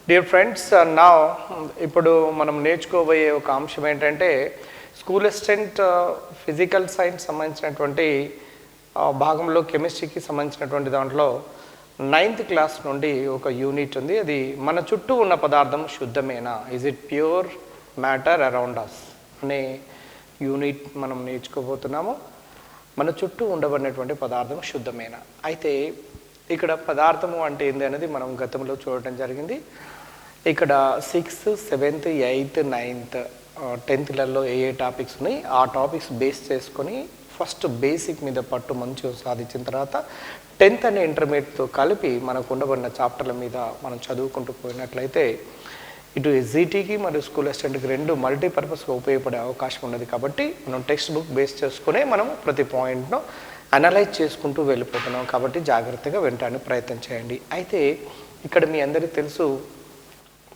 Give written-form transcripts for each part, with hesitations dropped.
Dear friends, నా ఇప్పుడు మనం నేర్చుకోబోయే ఒక అంశం ఏంటంటే స్కూల్ అసిస్టెంట్ ఫిజికల్ సైన్స్ సంబంధించినటువంటి భాగంలో కెమిస్ట్రీకి సంబంధించినటువంటి దాంట్లో 9th క్లాస్ నుండి ఒక యూనిట్ ఉంది. అది మన చుట్టూ ఉన్న పదార్థం శుద్ధమేనా, is it pure matter around us అనే యూనిట్ మనం నేర్చుకోబోతున్నాము. మన చుట్టూ ఉండబడినటువంటి పదార్థం శుద్ధమేనా. అయితే ఇక్కడ పదార్థము అంటే ఏంది అనేది మనం గతంలో చూడటం జరిగింది. ఇక్కడ 6th, 7th, 8th, 9th, 10thలలో ఏ టాపిక్స్ ఉన్నాయి ఆ టాపిక్స్ బేస్ చేసుకొని ఫస్ట్ బేసిక్ మీద పట్టు మంచిగా సాధించిన తర్వాత 10th అనే ఇంటర్మీడియట్తో కలిపి మనకు ఉండబడిన చాప్టర్ల మీద మనం చదువుకుంటూ పోయినట్లయితే ఇటు ఎస్జిటికి మరియు స్కూల్ అసిస్టెంట్కి రెండు మల్టీపర్పస్గా ఉపయోగపడే అవకాశం ఉన్నది. కాబట్టి మనం టెక్స్ట్ బుక్ బేస్ చేసుకునే మనం ప్రతి పాయింట్ను అనలైజ్ చేసుకుంటూ వెళ్ళిపోతున్నాం. కాబట్టి జాగ్రత్తగా వినడానికి ప్రయత్నం చేయండి. అయితే ఇక్కడ మీ అందరికీ తెలుసు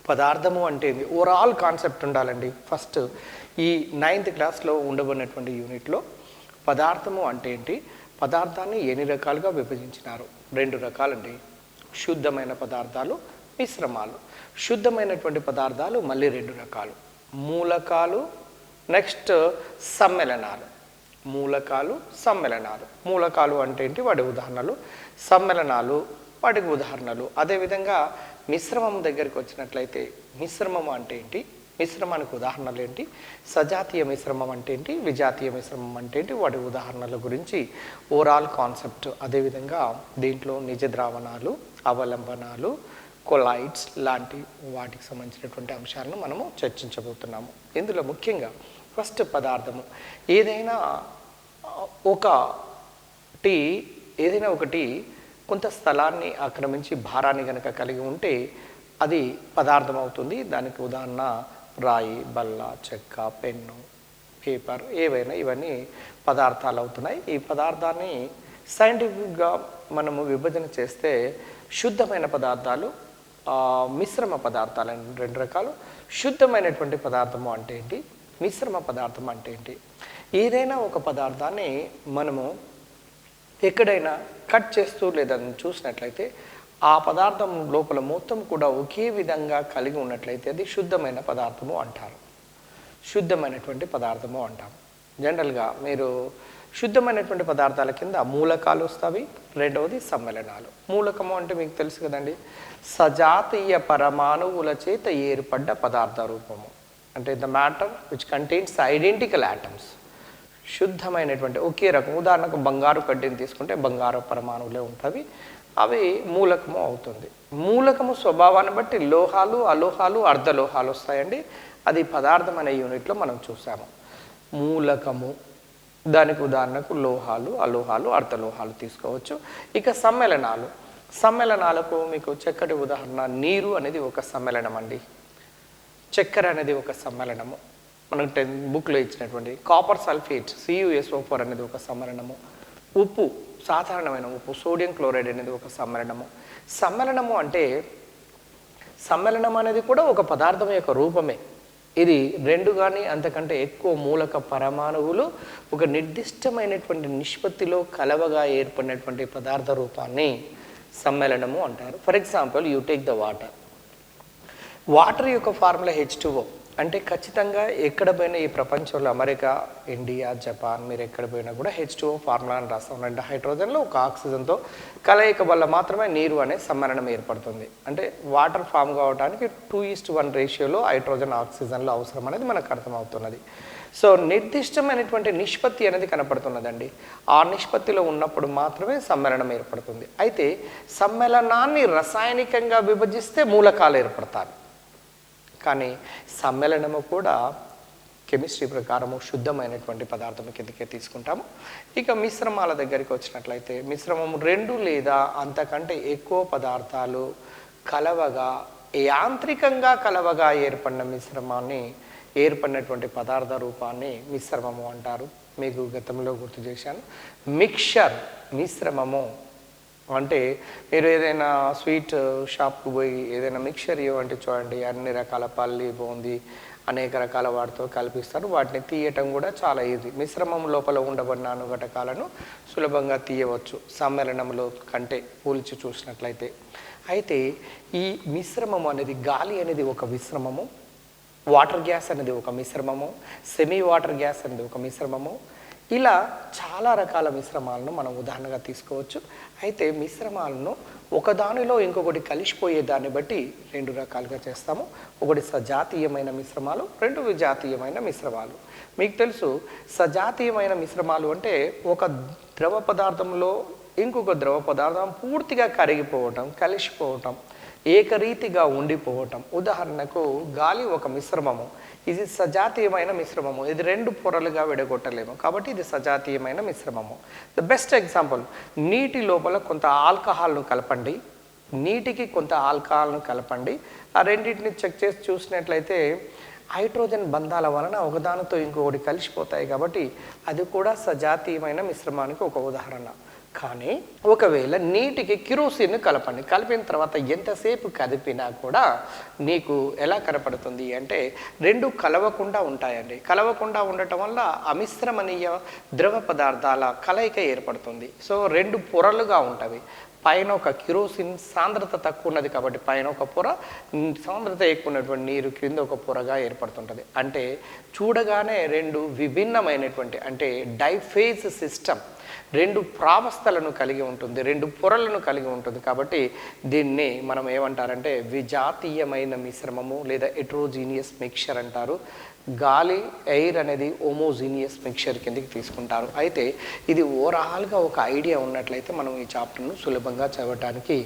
పదార్థము అంటే ఏంది, ఓవరాల్ కాన్సెప్ట్ ఉండాలండి. ఫస్ట్ ఈ 9th క్లాస్లో ఉండబడినటువంటి యూనిట్లో పదార్థము అంటే ఏంటి, పదార్థాన్ని ఎన్ని రకాలుగా విభజించినారు. 2 రకాలండి, శుద్ధమైన పదార్థాలు, మిశ్రమాలు. శుద్ధమైనటువంటి పదార్థాలు మళ్ళీ 2 రకాలు, మూలకాలు, నెక్స్ట్ సమ్మేళనాలు. మూలకాలు, సమ్మేళనాలు. మూలకాలు అంటే ఏంటి, వాటి ఉదాహరణలు. సమ్మేళనాలు వాటికి ఉదాహరణలు. అదేవిధంగా మిశ్రమం దగ్గరికి వచ్చినట్లయితే మిశ్రమం అంటే ఏంటి, మిశ్రమానికి ఉదాహరణలు ఏంటి, సజాతీయ మిశ్రమం అంటే ఏంటి, విజాతీయ మిశ్రమం అంటే ఏంటి, వాటి ఉదాహరణల గురించి ఓవరాల్ కాన్సెప్ట్. అదేవిధంగా దీంట్లో నిజ ద్రావణాలు, అవలంబనాలు, కొలాయిడ్స్ లాంటి వాటికి సంబంధించినటువంటి అంశాలను మనము చర్చించబోతున్నాము. ఇందులో ముఖ్యంగా ఫస్ట్ పదార్థము. ఏదైనా ఒకటి కొంత స్థలాన్ని ఆక్రమించి భారాన్ని కనుక కలిగి ఉంటే అది పదార్థం అవుతుంది. దానికి ఉదాహరణ రాయి, బల్ల, చెక్క, పెన్ను, పేపర్, ఏవైనా ఇవన్నీ పదార్థాలు అవుతున్నాయి. ఈ పదార్థాన్ని సైంటిఫిక్గా మనము విభజన చేస్తే శుద్ధమైన పదార్థాలు, మిశ్రమ పదార్థాలు అని 2 రకాలు. శుద్ధమైనటువంటి పదార్థము అంటే ఏంటి, మిశ్రమ పదార్థం అంటే ఏంటి. ఏదైనా ఒక పదార్థాన్ని మనము ఎక్కడైనా కట్ చేస్తూ లేదా చూసినట్లయితే ఆ పదార్థం లోపల మొత్తం కూడా ఒకే విధంగా కలిగి ఉన్నట్లయితే అది శుద్ధమైన పదార్థము అంటారు. శుద్ధమైనటువంటి పదార్థము అంటాము. జనరల్గా మీరు శుద్ధమైనటువంటి పదార్థాల కింద మూలకాలు వస్తాయి, రెండవది సమ్మేళనాలు. మూలకము అంటే మీకు తెలుసు కదండి, సజాతీయ పరమాణువుల చేత ఏర్పడ్డ పదార్థ రూపము. అంటే the matter which contains identical atoms. శుద్ధమైనటువంటి ఒకే రకం. ఉదాహరణకు బంగారు కడ్డీని తీసుకుంటే బంగారు పరమాణువులే ఉంటుంది, అవి మూలకము అవుతుంది. మూలకము స్వభావాన్ని బట్టి లోహాలు, అలోహాలు, అర్ధలోహాలు వస్తాయండి. అది పదార్థం అనే యూనిట్లో మనం చూసాము. మూలకము దానికి ఉదాహరణకు లోహాలు, అలోహాలు, అర్ధలోహాలు తీసుకోవచ్చు. ఇక సమ్మేళనాలు. సమ్మేళనాలకు మీకు చక్కటి ఉదాహరణ నీరు అనేది ఒక సమ్మేళనం అండి. చక్కెర అనేది ఒక సమ్మేళనము. మనకు 10th బుక్లో ఇచ్చినటువంటి కాపర్ సల్ఫేట్ CuSO4 అనేది ఒక సమ్మేళనము. ఉప్పు, సాధారణమైన ఉప్పు, సోడియం క్లోరైడ్ అనేది ఒక సమ్మేళనము. సమ్మేళనము అంటే సమ్మేళనం అనేది కూడా ఒక పదార్థం యొక్క రూపమే. ఇది 2 కానీ అంతకంటే ఎక్కువ మూలక పరమాణువులు ఒక నిర్దిష్టమైనటువంటి నిష్పత్తిలో కలవగా ఏర్పడినటువంటి పదార్థ రూపాన్ని సమ్మేళనము అంటారు. For example, you take the water. Water యొక్క ఫార్ములా H2O. అంటే ఖచ్చితంగా ఎక్కడ పోయినా ఈ ప్రపంచంలో అమెరికా, ఇండియా, జపాన్, మీరు ఎక్కడ పోయినా కూడా H2O ఫార్ములా అని రాస్తాం. 2 హైడ్రోజన్లు ఒక ఆక్సిజన్తో కలయిక వల్ల మాత్రమే నీరు అనే సమ్మేళనం ఏర్పడుతుంది. అంటే వాటర్ ఫామ్ కావడానికి 2:1 రేషియోలో హైడ్రోజన్, ఆక్సిజన్లు అవసరం అనేది మనకు అర్థమవుతున్నది. సో నిర్దిష్టమైనటువంటి నిష్పత్తి అనేది కనపడుతున్నదండి. ఆ నిష్పత్తిలో ఉన్నప్పుడు మాత్రమే సమ్మేళనం ఏర్పడుతుంది. అయితే సమ్మేళనాన్ని రసాయనికంగా విభజిస్తే మూలకాలు ఏర్పడతాయి. కానీ సమ్మేళనము కూడా కెమిస్ట్రీ ప్రకారము శుద్ధమైనటువంటి పదార్థం కిందకే తీసుకుంటాము. ఇక మిశ్రమాల దగ్గరికి వచ్చినట్లయితే మిశ్రమము 2 లేదా అంతకంటే ఎక్కువ పదార్థాలు కలవగా, యాంత్రికంగా కలవగా ఏర్పడినటువంటి పదార్థ రూపాన్ని మిశ్రమము అంటారు. మీకు గతంలో గుర్తు చేశాను. మిక్చర్, మిశ్రమము అంటే మీరు ఏదైనా స్వీట్ షాప్కి పోయి ఏదైనా మిక్చర్ ఇవ్వండి, చూడండి అన్ని రకాల పల్లి, బూందీ, అనేక రకాల వాటితో కల్పిస్తారు. వాటిని తీయటం కూడా చాలా ఈజీ. మిశ్రమం లోపల ఉండబడిన అనుఘటకాలను సులభంగా తీయవచ్చు సమ్మేళనంలో కంటే పోల్చి చూసినట్లయితే. అయితే ఈ మిశ్రమం అనేది గాలి అనేది ఒక మిశ్రమము, వాటర్ గ్యాస్ అనేది ఒక మిశ్రమము, సెమీ వాటర్ గ్యాస్ అనేది ఒక మిశ్రమము, ఇలా చాలా రకాల మిశ్రమాలను మనం ఉదాహరణగా తీసుకోవచ్చు. అయితే మిశ్రమాలను ఒకదానిలో ఇంకొకటి కలిసిపోయే దాన్ని బట్టి రెండు రకాలుగా చేస్తాము. ఒకటి సజాతీయమైన మిశ్రమాలు, రెండు విజాతీయమైన మిశ్రమాలు. మీకు తెలుసు సజాతీయమైన మిశ్రమాలు అంటే ఒక ద్రవ పదార్థంలో ఇంకొక ద్రవ పదార్థం పూర్తిగా కరిగిపోవటం, కలిసిపోవటం, ఏకరీతిగా ఉండిపోవటం. ఉదాహరణకు గాలి ఒక మిశ్రమము, ఇది సజాతీయమైన మిశ్రమము, ఇది రెండు పొరలుగా విడగొట్టలేము కాబట్టి ఇది సజాతీయమైన మిశ్రమము. ద బెస్ట్ ఎగ్జాంపుల్, నీటి లోపల కొంత ఆల్కహాల్ను కలపండి, నీటికి కొంత ఆల్కహాల్ను కలపండి, ఆ రెండింటిని చెక్ చేసి చూసినట్లయితే హైడ్రోజన్ బంధాల వలన ఒకదానితో ఇంకొకటి కలిసిపోతాయి కాబట్టి అది కూడా సజాతీయమైన మిశ్రమానికి ఒక ఉదాహరణ. కానీ ఒకవేళ నీటికి కిరోసిన్ కలపండి, కలిపిన తర్వాత ఎంతసేపు కదిపినా కూడా నీకు ఎలా కనపడుతుంది అంటే రెండు కలవకుండా ఉంటాయండి. కలవకుండా ఉండటం వల్ల అమిశ్రమణీయ ద్రవ పదార్థాల కలయిక ఏర్పడుతుంది. సో రెండు పొరలుగా ఉంటవి. పైన ఒక కిరోసిన్ సాంద్రత తక్కువ ఉన్నది కాబట్టి పైన ఒక పొర, సాంద్రత ఎక్కువ ఉన్నటువంటి నీరు క్రింద ఒక పొరగా ఏర్పడుతుంటుంది. అంటే చూడగానే రెండు విభిన్నమైనటువంటి అంటే డైఫేజ్ సిస్టమ్, రెండు ప్రావస్థలను కలిగి ఉంటుంది, రెండు పొరలను కలిగి ఉంటుంది. కాబట్టి దీన్ని మనం ఏమంటారంటే విజాతీయమైన మిశ్రమము లేదా హెటరోజీనియస్ మిక్చర్ అంటారు. గాలి ఎయిర్ అనేది హోమోజీనియస్ మిక్చర్ కిందకి తీసుకుంటారు. అయితే ఇది ఓవరాల్గా ఒక ఐడియా ఉన్నట్లయితే మనం ఈ చాప్టర్ను సులభంగా చదవటానికి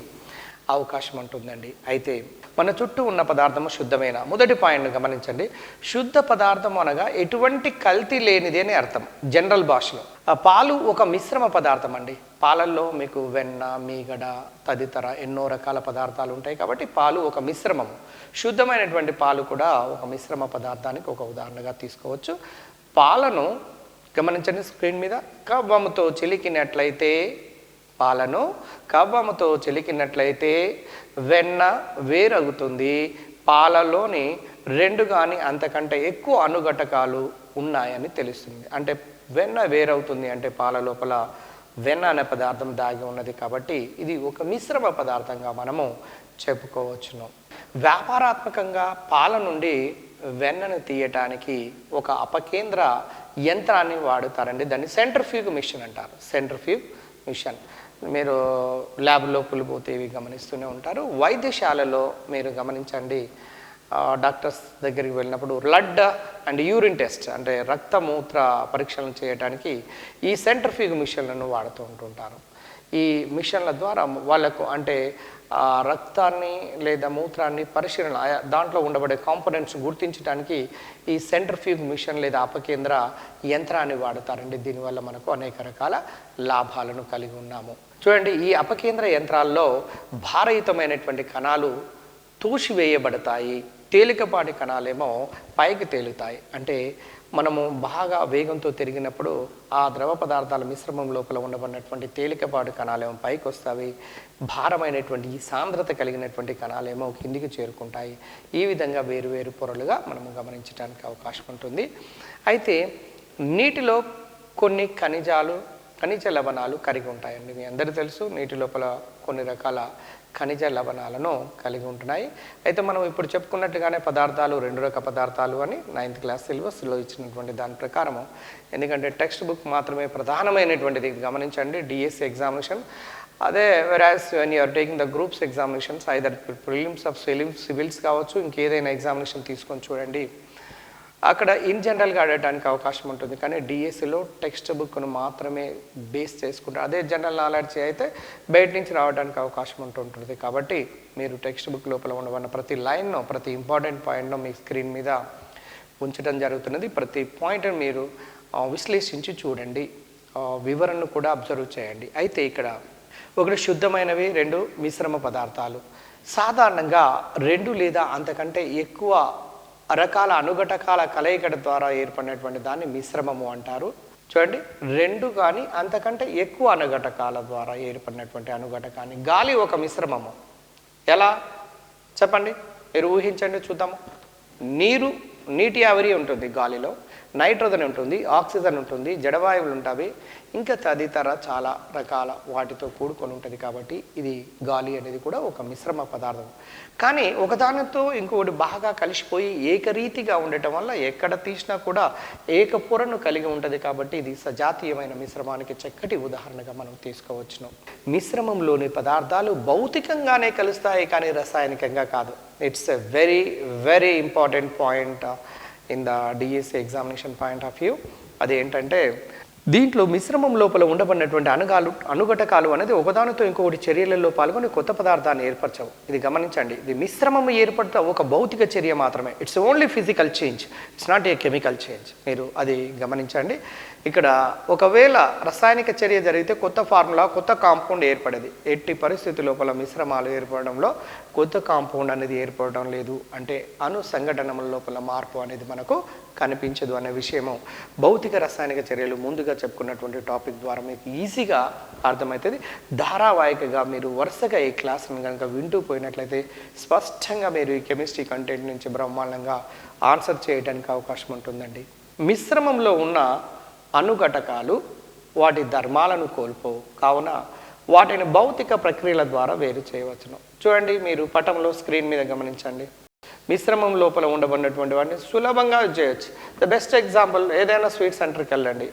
అవకాశం ఉంటుందండి. అయితే మన చుట్టూ ఉన్న పదార్థము శుద్ధమైన, మొదటి పాయింట్ను గమనించండి. శుద్ధ పదార్థం అనగా ఎటువంటి కల్తీ లేనిది అని అర్థం జనరల్ భాషలో. పాలు ఒక మిశ్రమ పదార్థం అండి. పాలల్లో మీకు వెన్న, మీగడ తదితర ఎన్నో రకాల పదార్థాలు ఉంటాయి కాబట్టి పాలు ఒక మిశ్రమము. శుద్ధమైనటువంటి పాలు కూడా ఒక మిశ్రమ పదార్థానికి ఒక ఉదాహరణగా తీసుకోవచ్చు. పాలను గమనించండి స్క్రీన్ మీద, కవ్వముతో చిలికినట్లయితే పాలను కవ్వముతో చిలికినట్లయితే వెన్న వేరగుతుంది. పాలలోని రెండు కానీ అంతకంటే ఎక్కువ అణుఘటకాలు ఉన్నాయని తెలుస్తుంది. అంటే వెన్న వేరవుతుంది అంటే పాల లోపల వెన్న అనే పదార్థం దాగి ఉన్నది కాబట్టి ఇది ఒక మిశ్రమ పదార్థంగా మనము చెప్పుకోవచ్చును. వ్యాపారాత్మకంగా పాల నుండి వెన్నను తీయటానికి ఒక అపకేంద్ర యంత్రాన్ని వాడుతారండి. దాన్ని సెంట్రిఫ్యూగ్ మిషన్ అంటారు. సెంట్రిఫ్యూగ్ మిషన్ మీరు ల్యాబ్లో పులిపోతే ఇవి గమనిస్తూనే ఉంటారు. వైద్యశాలలో మీరు గమనించండి, డాక్టర్స్ దగ్గరికి వెళ్ళినప్పుడు బ్లడ్ అండ్ యూరిన్ టెస్ట్ అంటే రక్తమూత్ర పరీక్షలను చేయడానికి ఈ సెంట్రిఫ్యూగ్ మిషన్లను వాడుతూ ఉంటుంటారు. ఈ మిషన్ల ద్వారా వాళ్ళకు అంటే రక్తాన్ని లేదా మూత్రాన్ని పరిశీలన దాంట్లో ఉండబడే కాంపోనెంట్స్ గుర్తించడానికి ఈ సెంట్రిఫ్యూగ్ మిషన్ లేదా అపకేంద్ర యంత్రాన్ని వాడతారండి. దీనివల్ల మనకు అనేక రకాల లాభాలను కలిగి ఉన్నాము. చూడండి, ఈ అపకేంద్ర యంత్రాల్లో భారయుతమైనటువంటి కణాలు తోసివేయబడతాయి, తేలికపాటి కణాలేమో పైకి తేలుతాయి. అంటే మనము బాగా వేగంతో తిరిగినప్పుడు ఆ ద్రవ పదార్థాల మిశ్రమం లోపల ఉండబడినటువంటి తేలికపాటి కణాలేమో పైకి వస్తాయి, భారమైనటువంటి ఈ సాంద్రత కలిగినటువంటి కణాలేమో కిందికి చేరుకుంటాయి. ఈ విధంగా వేరువేరు పొరలుగా మనము గమనించడానికి అవకాశం ఉంటుంది. అయితే నీటిలో కొన్ని ఖనిజ లవణాలు కరిగి ఉంటాయండి. మీ అందరికీ తెలుసు నీటి లోపల కొన్ని రకాల ఖనిజ లవణాలను కలిగి ఉంటున్నాయి. అయితే మనం ఇప్పుడు చెప్పుకున్నట్టుగానే పదార్థాలు రెండు రకాల పదార్థాలు అని 9th క్లాస్ సిలబస్లో ఇచ్చినటువంటి దాని ప్రకారము, ఎందుకంటే టెక్స్ట్ బుక్ మాత్రమే ప్రధానమైనటువంటిది గమనించండి. డిఎస్సి ఎగ్జామినేషన్ అదే whereas when you're taking the groups examinations either prelims of civils కావచ్చు, ఇంకేదైనా ఎగ్జామినేషన్ తీసుకొని చూడండి, అక్కడ ఇన్ జనరల్గా ఆడటానికి అవకాశం ఉంటుంది. కానీ డిఎస్సిలో టెక్స్ట్ బుక్ను మాత్రమే బేస్ చేసుకుంటారు. అదే జనరల్ నాలెడ్జ్ అయితే బయట నుంచి రావడానికి అవకాశం ఉంటుంటుంది. కాబట్టి మీరు టెక్స్ట్ బుక్ లోపల ఉండవన్న ప్రతి లైన్ను, ప్రతి ఇంపార్టెంట్ పాయింట్ను మీ స్క్రీన్ మీద ఉంచడం జరుగుతున్నది. ప్రతి పాయింట్ని మీరు విశ్లేషించి చూడండి, వివరణను కూడా అబ్జర్వ్ చేయండి. అయితే ఇక్కడ ఒకటి శుద్ధమైనవి, రెండు మిశ్రమ పదార్థాలు. సాధారణంగా రెండు లేదా అంతకంటే ఎక్కువ రకాల అణుఘటకాల కలయిక ద్వారా ఏర్పడినటువంటి దాన్ని మిశ్రమము అంటారు. చూడండి, రెండు కానీ అంతకంటే ఎక్కువ అణుఘటకాల ద్వారా ఏర్పడినటువంటి అణుఘటకాన్ని గాలి ఒక మిశ్రమము. ఎలా చెప్పండి, మీరు ఊహించండి చూద్దాము. నీటి ఆవిరి ఉంటుంది గాలిలో, నైట్రోజన్ ఉంటుంది, ఆక్సిజన్ ఉంటుంది, జడవాయువులు ఉంటాయి, ఇంకా తదితర చాలా రకాల వాటితో కూడుకొని ఉంటుంది. కాబట్టి ఇది గాలి అనేది కూడా ఒక మిశ్రమ పదార్థం. కానీ ఒకదానితో ఇంకొకటి బాగా కలిసిపోయి ఏకరీతిగా ఉండటం వల్ల ఎక్కడ తీసినా కూడా ఏకపొరను కలిగి ఉంటుంది. కాబట్టి ఇది సజాతీయమైన మిశ్రమానికి చక్కటి ఉదాహరణగా మనం తీసుకోవచ్చును. మిశ్రమంలోని పదార్థాలు భౌతికంగానే కలుస్తాయి కానీ రసాయనికంగా కాదు. It's a very very important point in the DSC examination point of view. అదేంటంటే దీంట్లో మిశ్రమం లోపల ఉండబడినటువంటి అణుఘటకాలు అనేది ఒకదానితో ఇంకొకటి చర్యలలో పాల్గొని కొత్త పదార్థాన్ని ఏర్పరచవు. ఇది గమనించండి, ఇది మిశ్రమం ఏర్పడతా ఒక భౌతిక చర్య మాత్రమే. It's only physical change, it's not a chemical change. మీరు అది గమనించండి. ఇక్కడ ఒకవేళ రసాయనిక చర్య జరిగితే కొత్త ఫార్ములా, కొత్త కాంపౌండ్ ఏర్పడేది. ఎట్టి పరిస్థితి లోపల మిశ్రమాలు ఏర్పడడంలో కొత్త కాంపౌండ్ అనేది ఏర్పడడం లేదు. అంటే అణు సంఘటనల లోపల మార్పు అనేది మనకు కనిపించదు అనే విషయము భౌతిక రసాయనిక చర్యలు ముందుగా చెప్పుకున్నటువంటి టాపిక్ ద్వారా మీకు ఈజీగా అర్థమవుతుంది. ధారావాహికగా మీరు వరుసగా ఈ క్లాస్ని కనుక వింటూ పోయినట్లయితే స్పష్టంగా మీరు ఈ కెమిస్ట్రీ కంటెంట్ నుంచి బ్రహ్మాండంగా ఆన్సర్ చేయడానికి అవకాశం ఉంటుందండి. మిశ్రమంలో ఉన్న అణుఘటకాలు వాటి ధర్మాలను కోల్పోవు, కావున వాటిని భౌతిక ప్రక్రియల ద్వారా వేరు చేయవచ్చును. చూడండి, మీరు పటంలో స్క్రీన్ మీద గమనించండి. మిశ్రమం లోపల ఉండబడినటువంటి వాటిని సులభంగా చేయొచ్చు. ద బెస్ట్ ఎగ్జాంపుల్, ఏదైనా స్వీట్ సెంటర్కి వెళ్ళండి.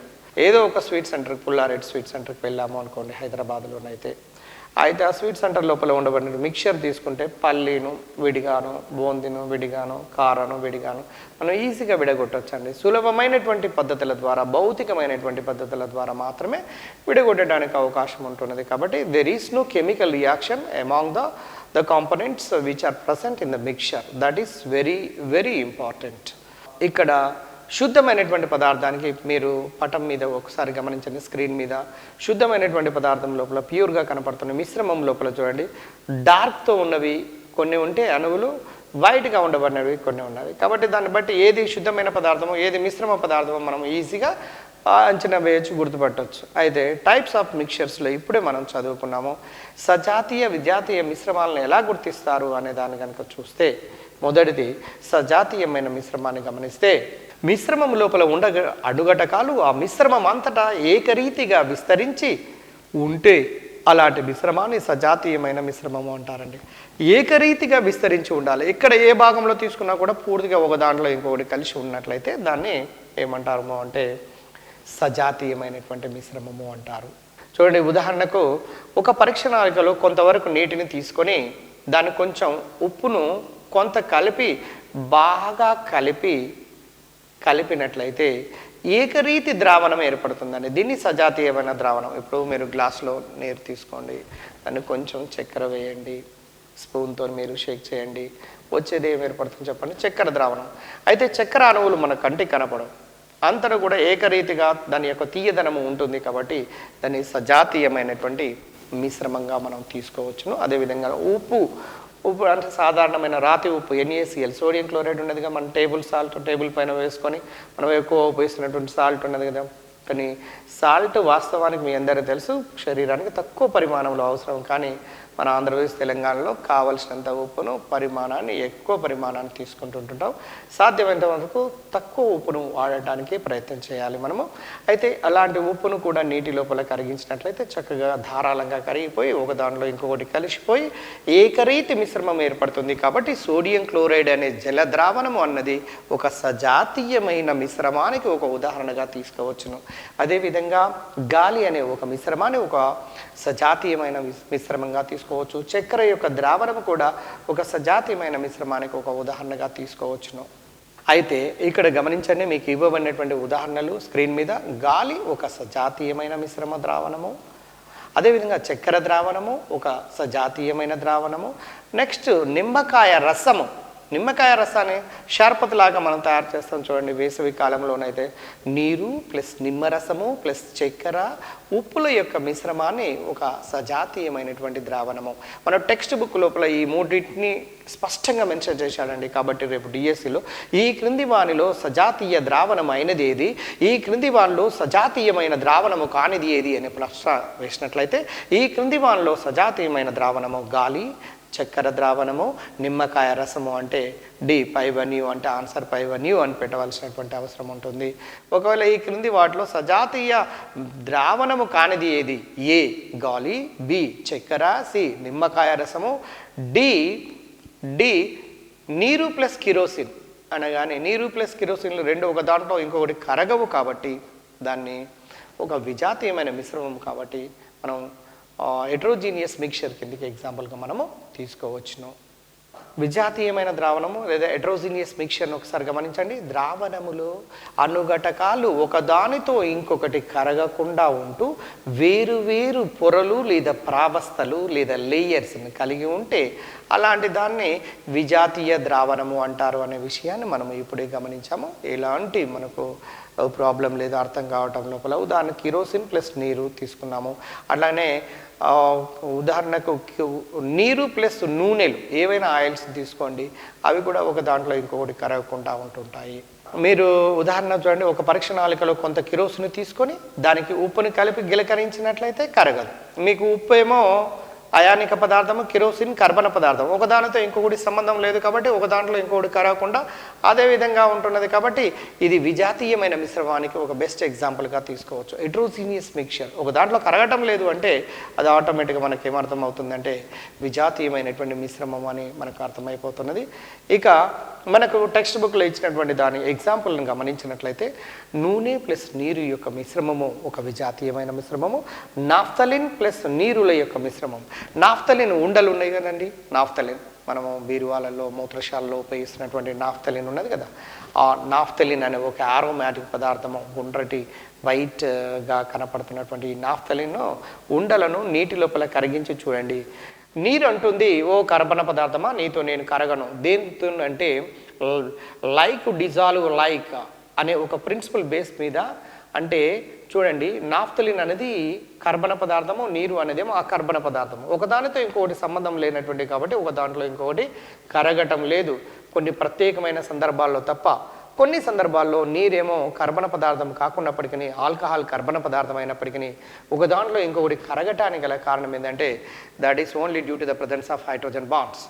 ఏదో ఒక స్వీట్ సెంటర్కి, పుల్లారెడ్డి స్వీట్ సెంటర్కి వెళ్ళాము అనుకోండి, హైదరాబాద్లోనైతే. అయితే ఆ స్వీట్ సెంటర్ లోపల ఉండబడిన మిక్చర్ తీసుకుంటే పల్లీను విడిగాను, బూందీను విడిగాను, కారాను విడిగాను మనం ఈజీగా విడగొట్టొచ్చండి. సులభమైనటువంటి పద్ధతుల ద్వారా, భౌతికమైనటువంటి పద్ధతుల ద్వారా మాత్రమే విడగొట్టడానికి అవకాశం ఉంటున్నది. కాబట్టి there is no chemical reaction among the components which are present in the mixture. That is very very important. ఇక్కడ శుద్ధమైనటువంటి పదార్థానికి మీరు పటం మీద ఒకసారి గమనించండి, స్క్రీన్ మీద శుద్ధమైనటువంటి పదార్థం లోపల ప్యూర్గా కనపడుతున్న మిశ్రమం లోపల చూడండి, డార్క్తో ఉన్నవి కొన్ని ఉంటే అణువులు, వైట్గా ఉండబడినవి కొన్ని ఉన్నవి. కాబట్టి దాన్ని బట్టి ఏది శుద్ధమైన పదార్థమో ఏది మిశ్రమ పదార్థమో మనం ఈజీగా అంచనా వేయచ్చు, గుర్తుపట్టవచ్చు. అయితే టైప్స్ ఆఫ్ మిక్చర్స్లో ఇప్పుడే మనం చదువుకున్నాము. సజాతీయ విజాతీయ మిశ్రమాలను ఎలా గుర్తిస్తారు అనే దాన్ని కనుక చూస్తే, మొదటిది సజాతీయమైన మిశ్రమాన్ని గమనిస్తే, మిశ్రమం లోపల అణుఘటకాలు ఆ మిశ్రమం అంతటా ఏకరీతిగా విస్తరించి ఉంటే అలాంటి మిశ్రమాన్ని సజాతీయమైన మిశ్రమము అంటారండి. ఏకరీతిగా విస్తరించి ఉండాలి. ఇక్కడ ఏ భాగంలో తీసుకున్నా కూడా పూర్తిగా ఒక దాంట్లో ఇంకొకటి కలిసి ఉన్నట్లయితే దాన్ని ఏమంటారు అంటే సజాతీయమైనటువంటి మిశ్రమము అంటారు. చూడండి, ఉదాహరణకు ఒక పరీక్షణాళికలో కొంతవరకు నీటిని తీసుకొని దాన్ని కొంచెం ఉప్పును కొంత బాగా కలిపినట్లయితే ఏకరీతి ద్రావణం ఏర్పడుతుందండి. దీన్ని సజాతీయమైన ద్రావణం. ఇప్పుడు మీరు గ్లాసులో నీరు తీసుకోండి, దాన్ని కొంచెం చక్కెర వేయండి, స్పూన్తో మీరు షేక్ చేయండి, వచ్చేది ఏం ఏర్పడుతుంది చెప్పండి? చక్కెర ద్రావణం. అయితే చక్కెర అణువులు మన కంటికి కనపడవు, అంతటా కూడా ఏకరీతిగా దాని యొక్క తీయదనము ఉంటుంది. కాబట్టి దాన్ని సజాతీయమైనటువంటి మిశ్రమంగా మనం తీసుకోవచ్చును. అదేవిధంగా ఉప్పు అంటే సాధారణమైన రాతి ఉప్పు, NaCl, సోడియం క్లోరైడ్ ఉన్నదిగా, మన టేబుల్ పైన వేసుకొని మనం ఎక్కువ ఉపయోగిస్తున్నటువంటి సాల్ట్ ఉన్నది కదా. కానీ సాల్ట్ వాస్తవానికి మీ అందరికీ తెలుసు శరీరానికి తక్కువ పరిమాణంలో అవసరం. కానీ మన ఆంధ్రప్రదేశ్, తెలంగాణలో కావలసినంత ఉప్పును ఎక్కువ పరిమాణాన్ని తీసుకుంటుంటాం. సాధ్యమైనంత వరకు తక్కువ ఉప్పును వాడటానికి ప్రయత్నం చేయాలి మనము. అయితే అలాంటి ఉప్పును కూడా నీటి లోపల కరిగించినట్లయితే చక్కగా ధారాళంగా కరిగిపోయి ఒక దాంట్లో ఇంకొకటి కలిసిపోయి ఏకరీతి మిశ్రమం ఏర్పడుతుంది. కాబట్టి సోడియం క్లోరైడ్ అనే జల ద్రావణము అన్నది ఒక సజాతీయమైన మిశ్రమానికి ఒక ఉదాహరణగా తీసుకోవచ్చును. అదేవిధంగా గాలి అనే ఒక మిశ్రమాన్ని ఒక సజాతీయమైన మిశ్రమంగా తీసుకోవచ్చు. చక్కెర యొక్క ద్రావణము కూడా ఒక సజాతీయమైన మిశ్రమానికి ఒక ఉదాహరణగా తీసుకోవచ్చును. అయితే ఇక్కడ గమనించండి, మీకు ఇవ్వబడినటువంటి ఉదాహరణలు స్క్రీన్ మీద. గాలి ఒక సజాతీయమైన మిశ్రమ ద్రావణము, అదేవిధంగా చక్కెర ద్రావణము ఒక సజాతీయమైన ద్రావణము. నెక్స్ట్ నిమ్మకాయ రసము. నిమ్మకాయ రసాన్ని షర్బత్లాగా మనం తయారు చేస్తాం చూడండి. వేసవి కాలంలోనైతే నీరు ప్లస్ నిమ్మరసము ప్లస్ చక్కెర ఉప్పుల యొక్క మిశ్రమాన్ని ఒక సజాతీయమైనటువంటి ద్రావణము. మన టెక్స్ట్ బుక్ లోపల ఈ మూడింటిని స్పష్టంగా మెన్షన్ చేశాడండి. కాబట్టి రేపు డిఎస్సిలో ఈ క్రింది వానిలో సజాతీయ ద్రావణం అయినది ఏది, ఈ క్రింది వానిలో సజాతీయమైన ద్రావణము కానిది ఏది అనే ప్రశ్న వేసినట్లయితే ఈ క్రింది వానిలో సజాతీయమైన ద్రావణము గాలి, చక్కెర ద్రావణము, నిమ్మకాయ రసము అంటే డి పైవన్యూ అంటే ఆన్సర్ పైవన్యూ అని పెట్టవలసినటువంటి అవసరం ఉంటుంది. ఒకవేళ ఈ క్రింది వాటిలో సజాతీయ ద్రావణము కానిది ఏది? ఏ గాలి, బి చక్కెర, సి నిమ్మకాయ రసము, డి డి నీరు ప్లస్ కిరోసిన్ అనగానే నీరు ప్లస్ కిరోసిన్లు రెండు ఒక దాంట్లో ఇంకొకటి కరగవు కాబట్టి దాన్ని ఒక విజాతీయమైన మిశ్రమం కాబట్టి మనం హెట్రోజీనియస్ మిక్చర్ కిందకి ఎగ్జాంపుల్గా మనము తీసుకోవచ్చును. విజాతీయమైన ద్రావణము లేదా హెట్రోజీనియస్ మిక్చర్ను ఒకసారి గమనించండి. ద్రావణములో అణుఘటకాలు ఒకదానితో ఇంకొకటి కరగకుండా ఉంటూ వేరు వేరు పొరలు లేదా ప్రావస్థలు లేదా లేయర్స్ని కలిగి ఉంటే అలాంటి దాన్ని విజాతీయ ద్రావణము అంటారు అనే విషయాన్ని మనం ఇప్పుడే గమనించాము. ఎలాంటి మనకు ప్రాబ్లం లేదు అర్థం కావటం లోపల. ఉదాహరణకు కిరోసిన్ ప్లస్ నీరు తీసుకున్నాము. అట్లానే ఉదాహరణకు నీరు ప్లస్ నూనెలు ఏవైనా ఆయిల్స్ తీసుకోండి, అవి కూడా ఒక దాంట్లో ఇంకొకటి కరగకుండా ఉంటుంటాయి. మీరు ఉదాహరణ చూడండి, ఒక పరీక్ష నాళికలో కొంత కిరోసిన్ తీసుకొని దానికి ఉప్పుని కలిపి గిలకరించినట్లయితే కరగదు. మీకు ఉప్పు ఏమో అయానిక పదార్థము, కిరోసిన్ కర్బన పదార్థం, ఒకదానితో ఇంకొకటి సంబంధం లేదు కాబట్టి ఒక దాంట్లో ఇంకొకటి కరగకుండా అదే విధంగా ఉంటున్నది కాబట్టి ఇది విజాతీయమైన మిశ్రమానికి ఒక బెస్ట్ ఎగ్జాంపుల్గా తీసుకోవచ్చు. హెట్రోజీనియస్ మిక్చర్ ఒక దాంట్లో కరగటం లేదు అంటే అది ఆటోమేటిక్గా మనకి ఏమర్థం అవుతుందంటే విజాతీయమైనటువంటి మిశ్రమం అని మనకు అర్థమైపోతున్నది. ఇక మనకు టెక్స్ట్ బుక్లో ఇచ్చినటువంటి దాని ఎగ్జాంపుల్ని గమనించినట్లయితే నూనె ప్లస్ నీరు యొక్క మిశ్రమము ఒక విజాతీయమైన మిశ్రమము, నాఫ్థలిన్ ప్లస్ నీరుల యొక్క మిశ్రమం. నాఫ్థలిన్ ఉండలు ఉన్నాయి కదండి, నాఫ్థలిన్ మనము బీరువాలలో మూత్రశాలలో ఉపయోగిస్తున్నటువంటి నాఫ్థలిన్ ఉన్నది కదా, ఆ నాఫ్థలిన్ అనే ఒక ఆరోమాటిక్ పదార్థము గుండ్రటి వైట్గా కనపడుతున్నటువంటి ఈ నాఫ్థలిన్ ఉండలను నీటి లోపల కరిగించి చూడండి. నీరు అంటుంది, ఓ కర్బన పదార్థమా నీతో నేను కరగను. దేంతో అంటే లైక్ డిజాల్వ్ లైక్ అనే ఒక ప్రిన్సిపల్ బేస్ మీద. అంటే చూడండి, నాఫ్థలిన్ అనేది కర్బన పదార్థము, నీరు అనేదేమో అకర్బన పదార్థము, ఒకదానితో ఇంకొకటి సంబంధం లేనటువంటి కాబట్టి ఒక దాంట్లో ఇంకొకటి కరగటం లేదు కొన్ని ప్రత్యేకమైన సందర్భాల్లో తప్ప. కొన్ని సందర్భాల్లో నీరేమో కర్బన పదార్థం కాకున్నప్పటికీ ఆల్కహాల్ కర్బన పదార్థం అయినప్పటికీ ఒక దాంట్లో ఇంకొకటి కరగటానికి గల కారణం ఏంటంటే that is only due to the presence of hydrogen bonds.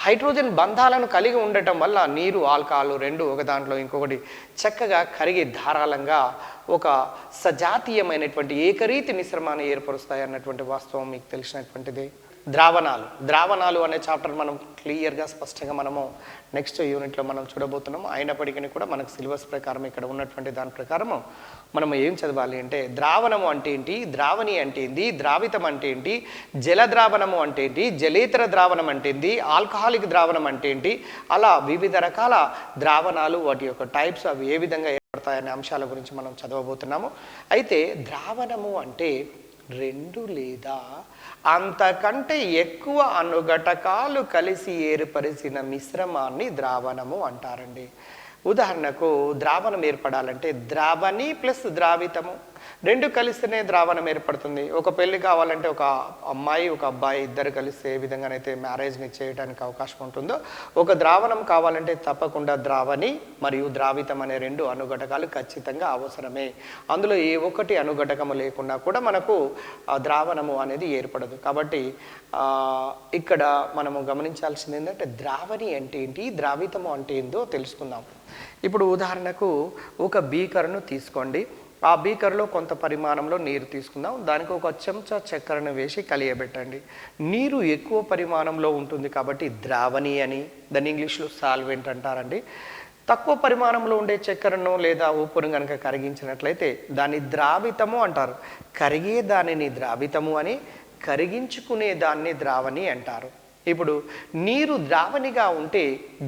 Hydrogen బంధాలను కలిగి ఉండటం వల్ల నీరు ఆల్కహాల్ రెండు ఒక దాంట్లో ఇంకొకటి చక్కగా కరిగి ధారాళంగా ఒక సజాతీయమైనటువంటి ఏకరీతి మిశ్రమాన్ని ఏర్పరుస్తాయి అన్నటువంటి వాస్తవం మీకు తెలిసినటువంటిది. ద్రావణాలు అనే చాప్టర్ మనం క్లియర్గా స్పష్టంగా మనము నెక్స్ట్ యూనిట్లో మనం చూడబోతున్నాము. అయినప్పటికీ కూడా మనకు సిలబస్ ప్రకారం ఇక్కడ ఉన్నటువంటి దాని ప్రకారము మనము ఏం చదవాలి అంటే ద్రావణము అంటే ఏంటి, ద్రావణి అంటే ఏంటి, ద్రావితం అంటే ఏంటి, జల ద్రావణము అంటే ఏంటి, జలేతర ద్రావణం అంటే ఏంటి, ఆల్కహాలిక్ ద్రావణం అంటే ఏంటి, అలా వివిధ రకాల ద్రావణాలు వాటి యొక్క టైప్స్ అవి ఏ విధంగా ఏర్పడతాయనే అంశాల గురించి మనం చదవబోతున్నాము. అయితే ద్రావణము అంటే రెండు లేదా అంతకంటే ఎక్కువ అణుఘటకాలు కలిసి ఏర్పరిచిన మిశ్రమాన్ని ద్రావణము అంటారండి. ఉదాహరణకు ద్రావణం ఏర్పడాలంటే ద్రావణి ప్లస్ ద్రావితము రెండు కలిస్తేనే ద్రావణం ఏర్పడుతుంది. ఒక పెళ్లి కావాలంటే ఒక అమ్మాయి ఒక అబ్బాయి ఇద్దరు కలిస్తే ఏ విధంగానైతే మ్యారేజ్ని చేయడానికి అవకాశం ఉంటుందో ఒక ద్రావణం కావాలంటే తప్పకుండా ద్రావణి మరియు ద్రావితం అనే రెండు అణుఘటకాలు ఖచ్చితంగా అవసరమే. అందులో ఏ ఒక్కటి అణుఘటకము లేకుండా కూడా మనకు ద్రావణము అనేది ఏర్పడదు. కాబట్టి ఇక్కడ మనము గమనించాల్సింది ఏంటంటే ద్రావణి అంటే ఏంటి, ద్రావితము అంటే ఏందో తెలుసుకుందాం. ఇప్పుడు ఉదాహరణకు ఒక బీకర్ను తీసుకోండి. ఆ బీకర్లో కొంత పరిమాణంలో నీరు తీసుకుందాం. దానికి ఒక చెంచా చక్కెరను వేసి కలియబెట్టండి. నీరు ఎక్కువ పరిమాణంలో ఉంటుంది కాబట్టి ద్రావణి అని, దాన్ని ఇంగ్లీష్లో సాల్వెంట్ అంటారండి. తక్కువ పరిమాణంలో ఉండే చక్కెరను లేదా ఉప్పును కనుక కరిగించినట్లయితే దాన్ని ద్రావితము అంటారు. కరిగే దానిని ద్రావితము అని, కరిగించుకునే దాన్ని ద్రావణి అంటారు. ఇప్పుడు నీరు ద్రావణిగా ఉంటే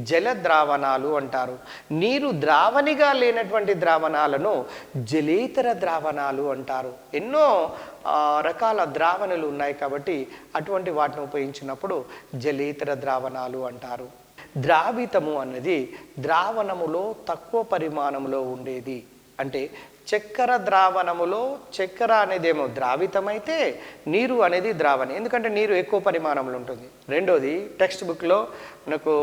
జల ద్రావణాలు అంటారు. నీరు ద్రావణిగా లేనటువంటి ద్రావణాలను జలేతర ద్రావణాలు అంటారు. ఎన్నో రకాల ద్రావణులు ఉన్నాయి కాబట్టి అటువంటి వాటిని ఉపయోగించినప్పుడు జలేతర ద్రావణాలు అంటారు. ద్రావితము అన్నది ద్రావణములో తక్కువ పరిమాణంలో ఉండేది. అంటే చక్కెర ద్రావణములో చక్కెర అనేదేమో ద్రావితమైతే నీరు అనేది ద్రావణి, ఎందుకంటే నీరు ఎక్కువ పరిమాణంలో ఉంటుంది. రెండోది టెక్స్ట్ బుక్లో మనకు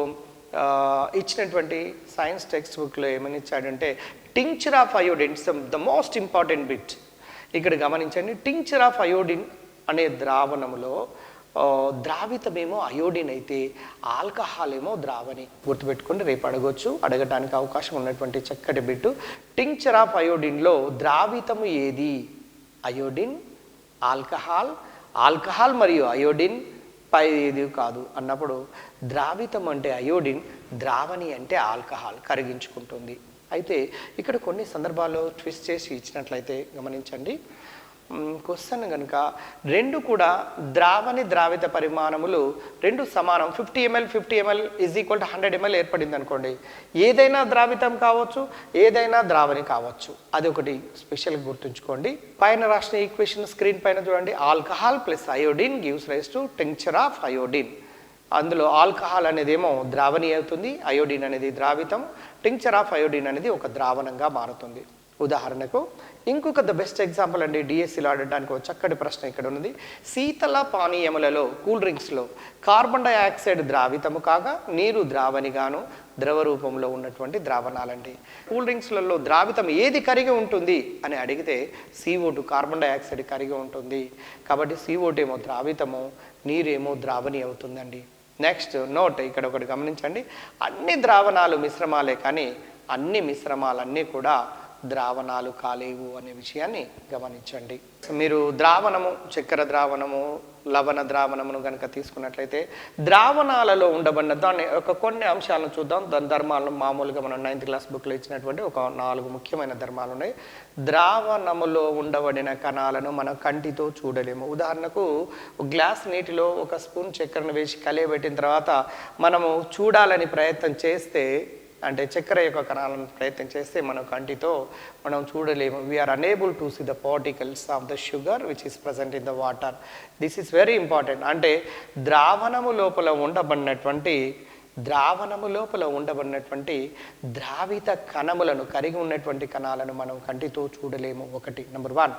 ఇచ్చినటువంటి సైన్స్ టెక్స్ట్ బుక్లో ఏమని ఇచ్చాడంటే tincture of iodine it's the most important bit. ఇక్కడ గమనించండి, టింక్చర్ ఆఫ్ అయోడిన్ అనే ద్రావణములో ద్రావితమేమో అయోడిన్ అయితే ఆల్కహాల్ ఏమో ద్రావణి. గుర్తుపెట్టుకుని రేపు అడగటానికి అవకాశం ఉన్నటువంటి చక్కటి బిట్టు. టింక్చర్ ఆఫ్ అయోడిన్లో ద్రావితము ఏది? అయోడిన్, ఆల్కహాల్, ఆల్కహాల్ మరియు అయోడిన్, పై ఏది కాదు అన్నప్పుడు ద్రావితం అంటే అయోడిన్, ద్రావణి అంటే ఆల్కహాల్, కరిగించుకుంటుంది. అయితే ఇక్కడ కొన్ని సందర్భాల్లో ట్విస్ట్ చేసి ఇచ్చినట్లయితే గమనించండి. క్వశ్చన్ కనుక రెండు కూడా ద్రావణి ద్రావిత పరిమాణములు రెండు సమానం, 50 ml 50 ml is equal to 100 ml ఏర్పడింది అనుకోండి, ఏదైనా ద్రావితం కావచ్చు, ఏదైనా ద్రావణి కావచ్చు. అది ఒకటి స్పెషల్గా గుర్తుంచుకోండి. పైన రాసిన ఈక్వేషన్ స్క్రీన్ పైన చూడండి. Alcohol plus iodine gives rise to tincture of iodine. అందులో ఆల్కహాల్ అనేది ఏమో ద్రావణి అవుతుంది, అయోడిన్ అనేది ద్రావితం, టింక్చర్ ఆఫ్ అయోడిన్ అనేది ఒక ద్రావణంగా మారుతుంది. ఉదాహరణకు ఇంకొక ద బెస్ట్ ఎగ్జాంపుల్ అండి, డిఎస్సిలో ఆడడానికి ఒక చక్కటి ప్రశ్న ఇక్కడ ఉన్నది. శీతల పానీయములలో, కూల్ డ్రింక్స్లో కార్బన్ డైఆక్సైడ్ ద్రావితము కాగా నీరు ద్రావణిగాను ద్రవ రూపంలో ఉన్నటువంటి ద్రావణాలండి. కూల్ డ్రింక్స్లలో ద్రావితం ఏది కరిగి ఉంటుంది అని అడిగితే CO2 కార్బన్ డైఆక్సైడ్ కరిగి ఉంటుంది. కాబట్టి CO2 ఏమో ద్రావితము, నీరేమో ద్రావణి అవుతుందండి. నెక్స్ట్ నోట్, ఇక్కడ ఒకటి గమనించండి. అన్ని ద్రావణాలు మిశ్రమాలే, కానీ అన్ని మిశ్రమాలన్నీ కూడా ద్రావణాలు కాలేవు అనే విషయాన్ని గమనించండి. మీరు ద్రావణము, చక్కెర ద్రావణము, లవణ ద్రావణమును కనుక తీసుకున్నట్లయితే ద్రావణాలలో ఉండబడిన దాన్ని కొన్ని అంశాలను చూద్దాం. దాని ధర్మాలను మామూలుగా మనం 9th క్లాస్ బుక్లో ఇచ్చినటువంటి ఒక 4 ముఖ్యమైన ధర్మాలు ఉన్నాయి. ద్రావణములో ఉండబడిన కణాలను మనం కంటితో చూడలేము. ఉదాహరణకు గ్లాస్ నీటిలో ఒక స్పూన్ చక్కెరను వేసి కలియబెట్టిన తర్వాత మనము చూడాలని ప్రయత్నం చేస్తే, అంటే చక్కెర యొక్క కణాలను ప్రయత్నం చేస్తే మనం కంటితో మనం చూడలేము. We are unable to see the particles of the sugar which is present in the water. This is very important. అంటే ద్రావణము లోపల ఉండబడినటువంటి ద్రావిత కణములను, కరిగి ఉన్నటువంటి కణాలను మనం కంటితో చూడలేము. ఒకటి, నెంబర్ 1.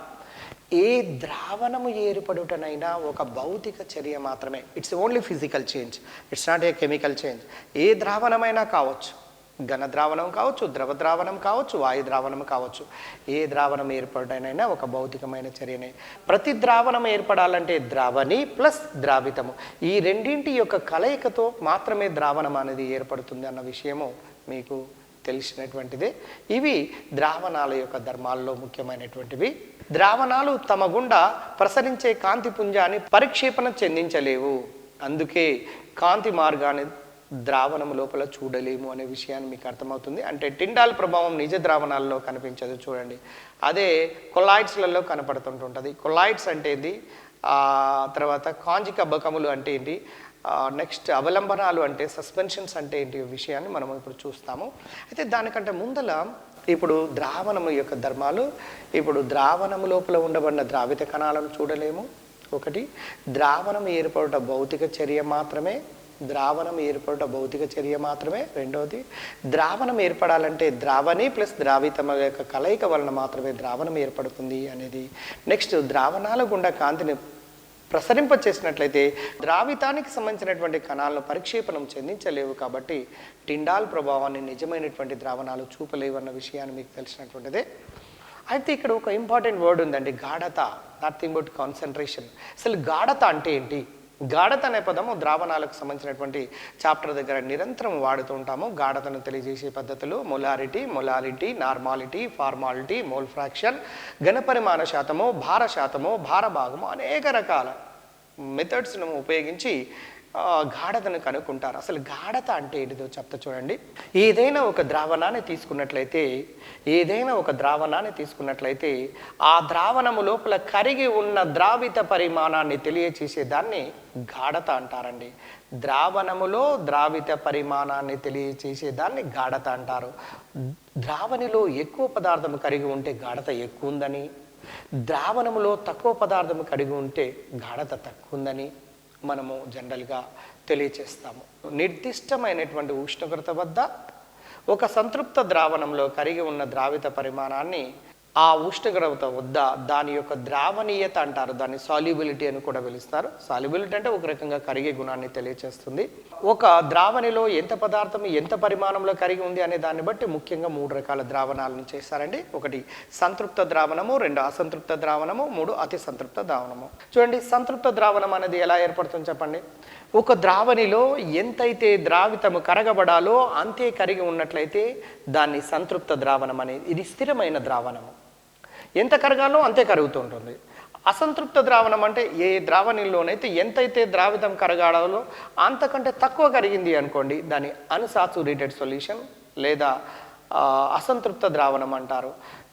ఏ ద్రావణము ఏర్పడుటనైనా ఒక భౌతిక చర్య మాత్రమే. It's only physical change, it's not a chemical change. ఏ ద్రావణమైనా కావచ్చు, ఘన ద్రావణం కావచ్చు, ద్రవ ద్రావణం కావచ్చు, వాయు ద్రావణం కావచ్చు. ఏ ద్రావణం ఏర్పడైనా ఒక భౌతికమైన చర్యనే. ప్రతి ద్రావణం ఏర్పడాలంటే ద్రావణి ప్లస్ ద్రావితము, ఈ రెండింటి యొక్క కలయికతో మాత్రమే ద్రావణం అనేది ఏర్పడుతుంది అన్న విషయము మీకు తెలిసినటువంటిదే. ఇవి ద్రావణాల యొక్క ధర్మాల్లో ముఖ్యమైనటువంటివి. ద్రావణాలు తమ గుండా ప్రసరించే కాంతి పుంజాన్ని పరిక్షేపణ చెందించలేవు, అందుకే కాంతి మార్గాన్ని ద్రావణము లోపల చూడలేము అనే విషయాన్ని మీకు అర్థమవుతుంది. అంటే టిండాల్ ప్రభావం నిజ ద్రావణాల్లో కనిపించదు చూడండి, అదే కొలాయిడ్స్లలో కనపడుతుంటుంటుంది. కొలాయిడ్స్ అంటే ఏంటి, తర్వాత కాంజిక బకములు అంటే ఏంటి, నెక్స్ట్ అవలంబనాలు అంటే సస్పెన్షన్స్ అంటే ఏంటి విషయాన్ని మనం ఇప్పుడు చూస్తాము. అయితే దానికంటే ముందల ఇప్పుడు ద్రావణము యొక్క ధర్మాలు. ఇప్పుడు ద్రావణము లోపల ఉండబడిన ద్రావిత కణాలను చూడలేము. ఒకటి, ద్రావణం ఏర్పడుట భౌతిక చర్య మాత్రమే. రెండవది, ద్రావణం ఏర్పడాలంటే ద్రావణి ప్లస్ ద్రావితం యొక్క కలయిక వలన మాత్రమే ద్రావణం ఏర్పడుతుంది అనేది. నెక్స్ట్, ద్రావణాల గుండా కాంతిని ప్రసరింపచేసినట్లయితే ద్రావితానికి సంబంధించినటువంటి కణాలను పరిక్షేపణం చెందించలేవు, కాబట్టి టిండాల్ ప్రభావాన్ని నిజమైనటువంటి ద్రావణాలు చూపలేవు అన్న విషయాన్ని మీకు తెలిసినటువంటిదే. అయితే ఇక్కడ ఒక ఇంపార్టెంట్ వర్డ్ ఉందండి, గాఢత. Nothing but concentration. అసలు గాఢత అంటే ఏంటి? గాఢత అనే పదము ద్రావణాలకు సంబంధించినటువంటి చాప్టర్ దగ్గర నిరంతరం వాడుతూ ఉంటాము. గాఢతను తెలియజేసే పద్ధతులు molarity, normality, formality, mole fraction, ఘనపరిమాణ శాతము, భార శాతము, భార భాగము, అనేక రకాల మెథడ్స్ను ఉపయోగించి గాఢతను కనుక్కుంటారు. అసలు గాఢత అంటే ఏంటిదో చెప్తా చూడండి. ఏదైనా ఒక ద్రావణాన్ని తీసుకున్నట్లయితే ఆ ద్రావణము లోపల కరిగి ఉన్న ద్రావిత పరిమాణాన్ని తెలియచేసేదాన్ని గాఢత అంటారండి. ద్రావణములో ద్రావిత పరిమాణాన్ని తెలియచేసేదాన్ని గాఢత అంటారు. ద్రావణిలో ఎక్కువ పదార్థం కరిగి ఉంటే గాఢత ఎక్కువ ఉందని, ద్రావణములో తక్కువ పదార్థం కరిగి ఉంటే గాఢత తక్కువ ఉందని మనము జనరల్గా తెలియచేస్తాము. నిర్దిష్టమైనటువంటి ఉష్ణోగ్రత వద్ద ఒక సంతృప్త ద్రావణంలో కరిగి ఉన్న ద్రావిత పరిమాణాన్ని ఆ ఉష్ణోగ్రత వద్ద దాని యొక్క ద్రావణీయత అంటారు, దాన్ని సాల్యుబిలిటీ అని కూడా పిలుస్తారు. సాల్యుబిలిటీ అంటే ఒక రకంగా కరిగే గుణాన్ని తెలియచేస్తుంది. ఒక ద్రావణిలో ఎంత పదార్థం ఎంత పరిమాణంలో కరిగి ఉంది అనే దాన్ని బట్టి ముఖ్యంగా 3 రకాల ద్రావణాలను చేస్తారండి. ఒకటి సంతృప్త ద్రావణము, 2 అసంతృప్త ద్రావణము, 3 అతి సంతృప్త ద్రావణము. చూడండి, సంతృప్త ద్రావణం అనేది ఎలా ఏర్పడుతుంది చెప్పండి. ఒక ద్రావణిలో ఎంతైతే ద్రావితము కరగబడాలో అంతే కరిగి ఉన్నట్లయితే దాన్ని సంతృప్త ద్రావణం అనేది, ఇది స్థిరమైన ద్రావణము. ఎంత కరగాలో అంతే కరుగుతూ ఉంటుంది. అసంతృప్త ద్రావణం అంటే ఏ ద్రావణిలోనైతే ఎంతైతే ద్రావితం కరగాడాలో అంతకంటే తక్కువ కరిగింది అనుకోండి, దాన్ని అన్సాచురేటెడ్ సొల్యూషన్ లేదా అసంతృప్త ద్రావణం అంటారు.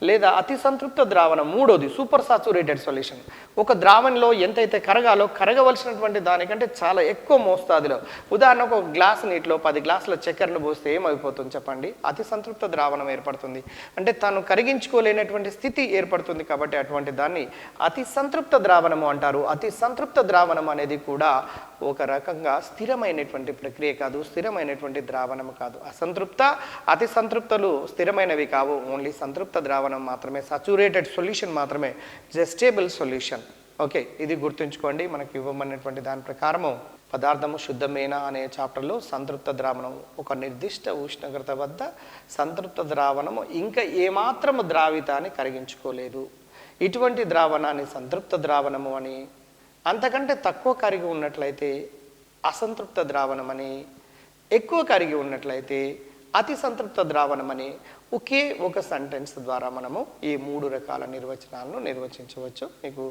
లేదా అతి సంతృప్త ద్రావణం, మూడోది సూపర్ సాచురేటెడ్ సొల్యూషన్. ఒక ద్రావణంలో ఎంతైతే కరగాలో కరగవలసినటువంటి దానికంటే చాలా ఎక్కువ మోస్తాదులో, ఉదాహరణకు ఒక గ్లాసు నీటిలో 10 గ్లాసుల చక్కెరను పోస్తే ఏమైపోతుంది చెప్పండి, అతి సంతృప్త ద్రావణం ఏర్పడుతుంది. అంటే తాను కరిగించుకోలేనటువంటి స్థితి ఏర్పడుతుంది. కాబట్టి అటువంటి దాన్ని అతి సంతృప్త ద్రావణము అంటారు. అతి సంతృప్త ద్రావణం అనేది కూడా ఒక రకంగా స్థిరమైనటువంటి ప్రక్రియ కాదు, స్థిరమైనటువంటి ద్రావణము కాదు. అసంతృప్త అతి సంతృప్తలు స్థిరమైనవి కావు, ఓన్లీ సంతృప్త ద్రావణం మాత్రమే, సాచురేటెడ్ సొల్యూషన్ మాత్రమే, స్టేబుల్ సొల్యూషన్. ఓకే, ఇది గుర్తుంచుకోండి. మనకి ఇవ్వమన్నటువంటి దాని ప్రకారము పదార్థము శుద్ధమేనా అనే చాప్టర్లో సంతృప్త ద్రావణం ఒక నిర్దిష్ట ఉష్ణోగ్రత వద్ద సంతృప్త ద్రావణము ఇంకా ఏమాత్రము ద్రావితాన్ని కరిగించుకోలేదు, ఇటువంటి ద్రావణాన్ని సంతృప్త ద్రావణము అని, అంతకంటే తక్కువ కరిగి ఉన్నట్లయితే అసంతృప్త ద్రావణం అని, ఎక్కువ కరిగి ఉన్నట్లయితే అతి సంతృప్త ద్రావణం అని ఒకే ఒక సెంటెన్స్ ద్వారా మనము ఈ 3 రకాల నిర్వచనాలను నిర్వచించవచ్చు. మీకు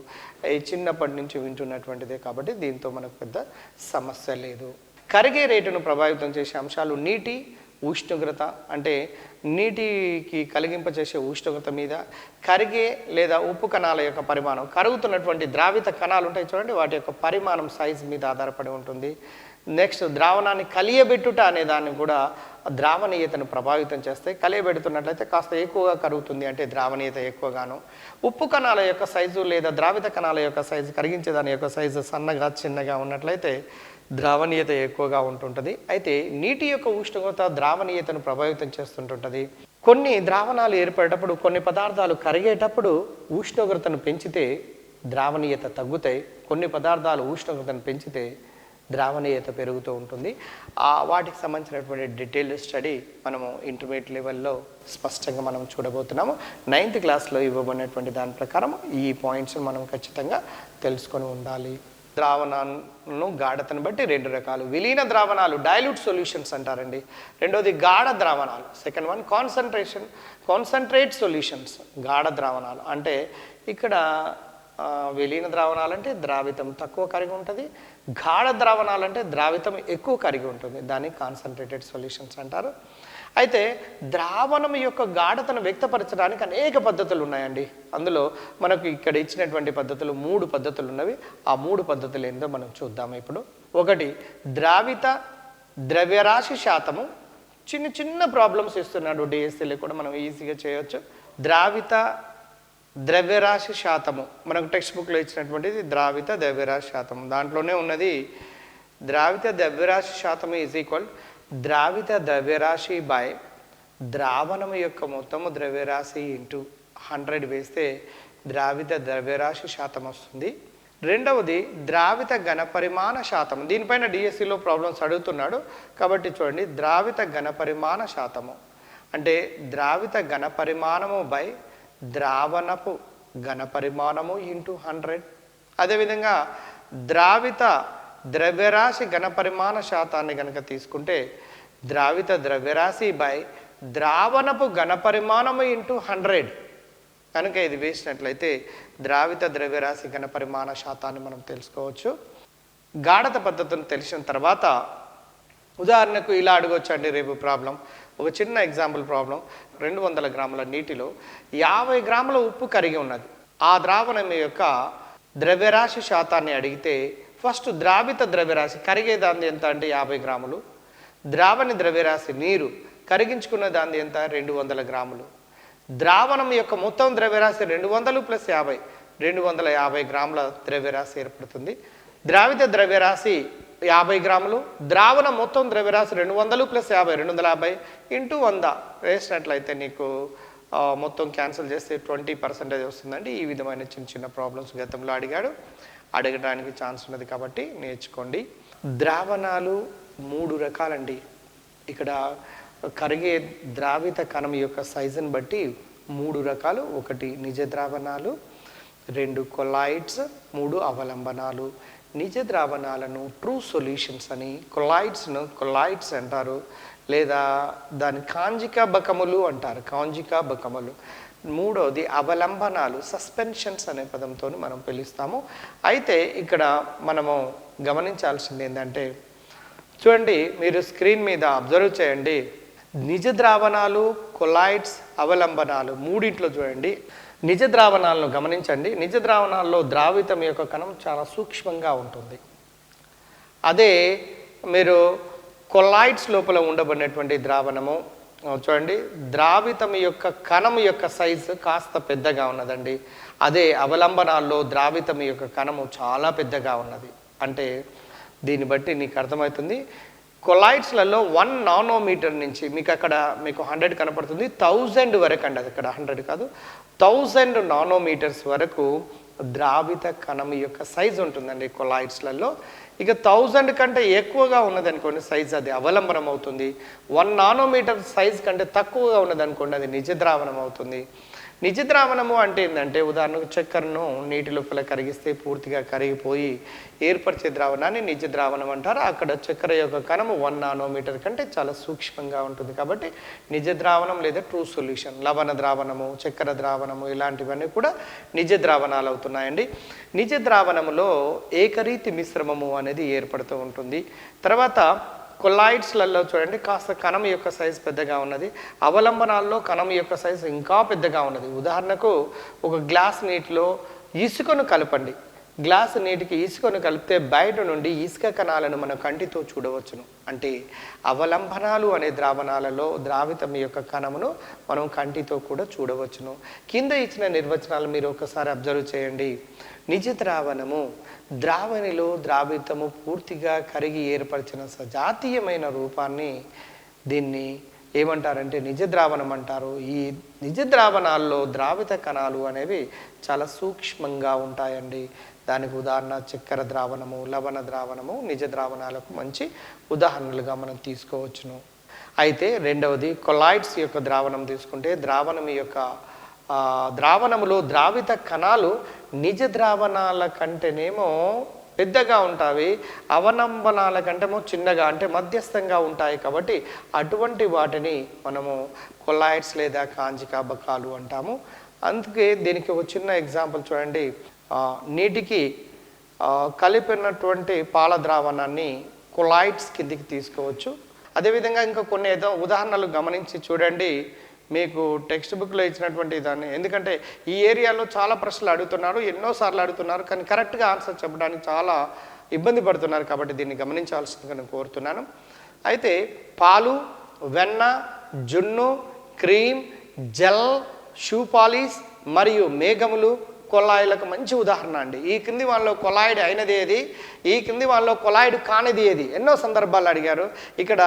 ఈ చిన్నప్పటి నుంచి వింటున్నటువంటిదే కాబట్టి దీంతో మనకు పెద్ద సమస్య లేదు. కరిగే రేటును ప్రభావితం చేసే అంశాలు నీటి ఉష్ణోగ్రత, అంటే నీటికి కలిగింపచేసే ఉష్ణోగ్రత మీద, కరిగే లేదా ఉప్పు కణాల యొక్క పరిమాణం, కరుగుతున్నటువంటి ద్రావిత కణాలు ఉంటాయి చూడండి, వాటి యొక్క పరిమాణం సైజ్ మీద ఆధారపడి ఉంటుంది. నెక్స్ట్ ద్రావణాన్ని కలియబెట్టుట అనే దాన్ని కూడా ద్రావణీయతను ప్రభావితం చేస్తాయి. కలియబెడుతున్నట్లయితే కాస్త ఎక్కువగా కరుగుతుంది, అంటే ద్రావణీయత ఎక్కువగాను. ఉప్పు కణాల యొక్క సైజు లేదా ద్రావిత కణాల యొక్క సైజు, కరిగించే దాని యొక్క సైజు సన్నగా చిన్నగా ఉన్నట్లయితే ద్రావణీయత ఎక్కువగా ఉంటుంటుంది. అయితే నీటి యొక్క ఉష్ణోగ్రత ద్రావణీయతను ప్రభావితం చేస్తుంటుంది. కొన్ని ద్రావణాలు ఏర్పడేటప్పుడు, కొన్ని పదార్థాలు కరిగేటప్పుడు ఉష్ణోగ్రతను పెంచితే ద్రావణీయత తగ్గుతాయి, కొన్ని పదార్థాలు ఉష్ణోగ్రతను పెంచితే ద్రావణీయత పెరుగుతూ ఉంటుంది. వాటికి సంబంధించినటువంటి డీటెయిల్డ్ స్టడీ మనము ఇంటర్మీడియట్ లెవెల్లో స్పష్టంగా మనం చూడబోతున్నాము. 9th క్లాస్లో ఇవ్వబడినటువంటి దాని ప్రకారం ఈ పాయింట్స్ మనం ఖచ్చితంగా తెలుసుకొని ఉండాలి. ద్రావణాలను గాఢతను బట్టి 2 రకాలు. విలీన ద్రావణాలు డైల్యూట్ సొల్యూషన్స్ అంటారండి. రెండోది గాఢ ద్రావణాలు. Second one concentrate solutions. గాఢ ద్రావణాలు అంటే ఇక్కడ విలీన ద్రావణాలు అంటే ద్రావితం తక్కువ కరిగి ఉంటుంది, గాఢ ద్రావణాలు అంటే ద్రావితం ఎక్కువ కరిగి ఉంటుంది, దాన్ని కాన్సన్ట్రేటెడ్ సొల్యూషన్స్ అంటారు. అయితే ద్రావణం యొక్క గాఢతను వ్యక్తపరచడానికి అనేక పద్ధతులు ఉన్నాయండి. అందులో మనకు ఇక్కడ ఇచ్చినటువంటి పద్ధతులు 3 పద్ధతులు ఉన్నవి. ఆ 3 పద్ధతులు ఏందో మనం చూద్దాము ఇప్పుడు. ఒకటి ద్రావిత ద్రవ్యరాశి శాతము. చిన్న ప్రాబ్లమ్స్ ఇస్తున్నాడు డిఎస్సీలో కూడా, మనం ఈజీగా చేయవచ్చు. ద్రావిత ద్రవ్యరాశి శాతము మనకు టెక్స్ట్ బుక్లో ఇచ్చినటువంటిది ద్రావిత ద్రవ్యరాశి శాతము. దాంట్లోనే ఉన్నది ద్రావిత ద్రవ్యరాశి శాతము ఈజ్ ఈక్వల్ ద్రావిత ద్రవ్యరాశి బై ద్రావణము యొక్క మొత్తము ద్రవ్యరాశి ఇంటూ 100 వేస్తే ద్రావిత ద్రవ్యరాశి శాతం వస్తుంది. రెండవది ద్రావిత ఘనపరిమాణ శాతం. దీనిపైన డిఎస్సిలో ప్రాబ్లమ్స్ అడుగుతున్నాడు కాబట్టి చూడండి, ద్రావిత ఘనపరిమాణ శాతము అంటే ద్రావిత ఘనపరిమాణము బై ద్రావణపు ఘనపరిమాణము ఇంటూ 100. అదేవిధంగా ద్రావిత ద్రవ్యరాశి ఘనపరిమాణ శాతాన్ని కనుక తీసుకుంటే ద్రావిత ద్రవ్యరాశి బై ద్రావణపు ఘనపరిమాణము ఇంటూ 100 కనుక ఇది వేసినట్లయితే ద్రావిత ద్రవ్యరాశి ఘనపరిమాణ శాతాన్ని మనం తెలుసుకోవచ్చు. గాఢత పద్ధతిని తెలిసిన తర్వాత ఉదాహరణకు ఇలా అడగొచ్చండి రేపు ప్రాబ్లం. ఒక చిన్న ఎగ్జాంపుల్ ప్రాబ్లం. 200 గ్రాముల నీటిలో 50 గ్రాముల ఉప్పు కరిగి ఉన్నది. ఆ ద్రావణం యొక్క ద్రవ్యరాశి శాతాన్ని అడిగితే ఫస్ట్ ద్రావిత ద్రవ్యరాశి కరిగేదాన్ని ఎంత అంటే 50 గ్రాములు, ద్రావణి ద్రవ్యరాశి నీరు కరిగించుకున్న దాన్ని ఎంత 200 గ్రాములు, ద్రావణం యొక్క మొత్తం ద్రవ్యరాశి 200 + 50 250 గ్రాముల ద్రవ్యరాశి ఏర్పడుతుంది. ద్రావిత ద్రవ్యరాశి 50 గ్రాములు, ద్రావణం మొత్తం ద్రవ్యరాశి 200 + 50 250 × 100 వేసినట్లయితే నీకు మొత్తం క్యాన్సిల్ చేస్తే 20% వస్తుందండి. ఈ విధమైన చిన్న చిన్న ప్రాబ్లమ్స్ గతంలో అడగడానికి ఛాన్స్ ఉన్నది కాబట్టి నేర్చుకోండి. ద్రావణాలు 3 రకాలండి. ఇక్కడ కరిగే ద్రావిత కణం యొక్క సైజుని బట్టి 3 రకాలు. 1 నిజ ద్రావణాలు, 2 కొలాయిడ్స్, 3 అవలంబనాలు. నిజ ద్రావణాలను ట్రూ సొల్యూషన్స్ అని, కొలాయిడ్స్ను కొలాయిడ్స్ అంటారు, లేదా దాని కాంజికా బకములు అంటారు, కాంజికా బకములు. 3వది అవలంబనాలు, సస్పెన్షన్స్ అనే పదంతో మనం పిలుస్తాము. అయితే ఇక్కడ మనము గమనించాల్సింది ఏంటంటే, చూడండి, మీరు స్క్రీన్ మీద అబ్జర్వ్ చేయండి. నిజ ద్రావణాలు, కొలాయిడ్స్, అవలంబనాలు మూడింట్లో చూడండి. నిజ ద్రావణాలను గమనించండి. నిజ ద్రావణాల్లో ద్రావితం యొక్క కణం చాలా సూక్ష్మంగా ఉంటుంది. అదే మీరు కొలాయిడ్స్ లోపల ఉండబడినటువంటి ద్రావణము చూడండి, ద్రావితం యొక్క కణం యొక్క సైజు కాస్త పెద్దగా ఉన్నదండి. అదే అవలంబనాల్లో ద్రావితం యొక్క కణము చాలా పెద్దగా ఉన్నది. అంటే దీన్ని బట్టి నీకు అర్థమవుతుంది. కొలాయిడ్స్లలో 1 నానోమీటర్ నుంచి మీకు 100 కనపడుతుంది, 1000 వరకు అండి. అది ఇక్కడ 100 కాదు, 1000 నానోమీటర్స్ వరకు ద్రావిత కణం యొక్క సైజు ఉంటుందండి కొలాయిడ్స్లలో. ఇక 1000 కంటే ఎక్కువగా ఉన్నదనుకోండి సైజ్, అది అవలంబనం అవుతుంది. 1 నానోమీటర్ సైజ్ కంటే తక్కువగా ఉన్నదనుకోండి, అది నిజ ద్రావణం అవుతుంది. నిజ ద్రావణము అంటే ఏంటంటే, ఉదాహరణకు చక్కెరను నీటి లోపల కరిగిస్తే పూర్తిగా కరిగిపోయి ఏర్పరిచే ద్రావణాన్ని నిజ ద్రావణం అంటారు. అక్కడ చక్కెర యొక్క కణము 1 నానోమీటర్ కంటే చాలా సూక్ష్మంగా ఉంటుంది కాబట్టి నిజ ద్రావణం లేదా ట్రూ సొల్యూషన్. లవణ ద్రావణము, చక్కెర ద్రావణము ఇలాంటివన్నీ కూడా నిజ ద్రావణాలు అవుతున్నాయండి. నిజ ద్రావణములో ఏకరీతి మిశ్రమము అనేది ఏర్పడుతూ ఉంటుంది. తర్వాత కొలాయిడ్స్లలో చూడండి, కాస్త కణం యొక్క సైజు పెద్దగా ఉన్నది. అవలంబనాల్లో కణం యొక్క సైజు ఇంకా పెద్దగా ఉన్నది. ఉదాహరణకు ఒక గ్లాస్ నీటిలో ఇసుకను కలపండి. గ్లాసు నీటికి ఇసుకను కలిపితే బయట నుండి ఇసుక కణాలను మన కంటితో చూడవచ్చును. అంటే అవలంబనాలు అనే ద్రావణాలలో ద్రావితం యొక్క కణమును మనం కంటితో కూడా చూడవచ్చును. కింద ఇచ్చిన నిర్వచనాలు మీరు ఒకసారి అబ్జర్వ్ చేయండి. నిజ ద్రావణము, ద్రావణిలో ద్రావితము పూర్తిగా కరిగి ఏర్పరిచిన సజాతీయమైన రూపాన్ని దీన్ని ఏమంటారంటే నిజ ద్రావణం అంటారు. ఈ నిజ ద్రావణాల్లో ద్రావిత కణాలు అనేవి చాలా సూక్ష్మంగా ఉంటాయండి. దానికి ఉదాహరణ చక్కెర ద్రావణము, లవణ ద్రావణము నిజ ద్రావణాలకు మంచి ఉదాహరణలుగా మనం తీసుకోవచ్చును. అయితే రెండవది కొలాయిడ్స్ యొక్క ద్రావణం తీసుకుంటే, ద్రావణములో ద్రావిత కణాలు నిజ ద్రావణాల కంటేనేమో పెద్దగా ఉంటాయి, అవలంబనాల కంటేమో చిన్నగా అంటే మధ్యస్థంగా ఉంటాయి. కాబట్టి అటువంటి వాటిని మనము కొలాయిడ్స్ లేదా కాంజికా బకాలు అంటాము. అందుకే దీనికి ఒక చిన్న ఎగ్జాంపుల్ చూడండి. నీటికి కలిపినటువంటి పాల ద్రావణాన్ని కొలాయిడ్స్ కిందికి తీసుకోవచ్చు. అదేవిధంగా ఇంకా కొన్ని ఉదాహరణలు గమనించి చూడండి. మీకు టెక్స్ట్ బుక్లో ఇచ్చినటువంటి దాన్ని, ఎందుకంటే ఈ ఏరియాలో చాలా ప్రశ్నలు అడుగుతున్నారు, ఎన్నోసార్లు అడుగుతున్నారు, కానీ కరెక్ట్గా ఆన్సర్ చెప్పడానికి చాలా ఇబ్బంది పడుతున్నారు. కాబట్టి దీన్ని గమనించాల్సిందిగా నేను కోరుతున్నాను. అయితే పాలు, వెన్న, జున్ను, క్రీమ్, జెల్, షూ పాలిష్ మరియు మేఘములు కొలాయిలకు మంచి ఉదాహరణ అండి. ఈ కింది వాళ్ళలో కొలాయిడ్ అయినది ఏది, ఈ కింది వాళ్ళలో కొలాయిడ్ కానిది ఏది, ఎన్నో సందర్భాలు అడిగారు. ఇక్కడ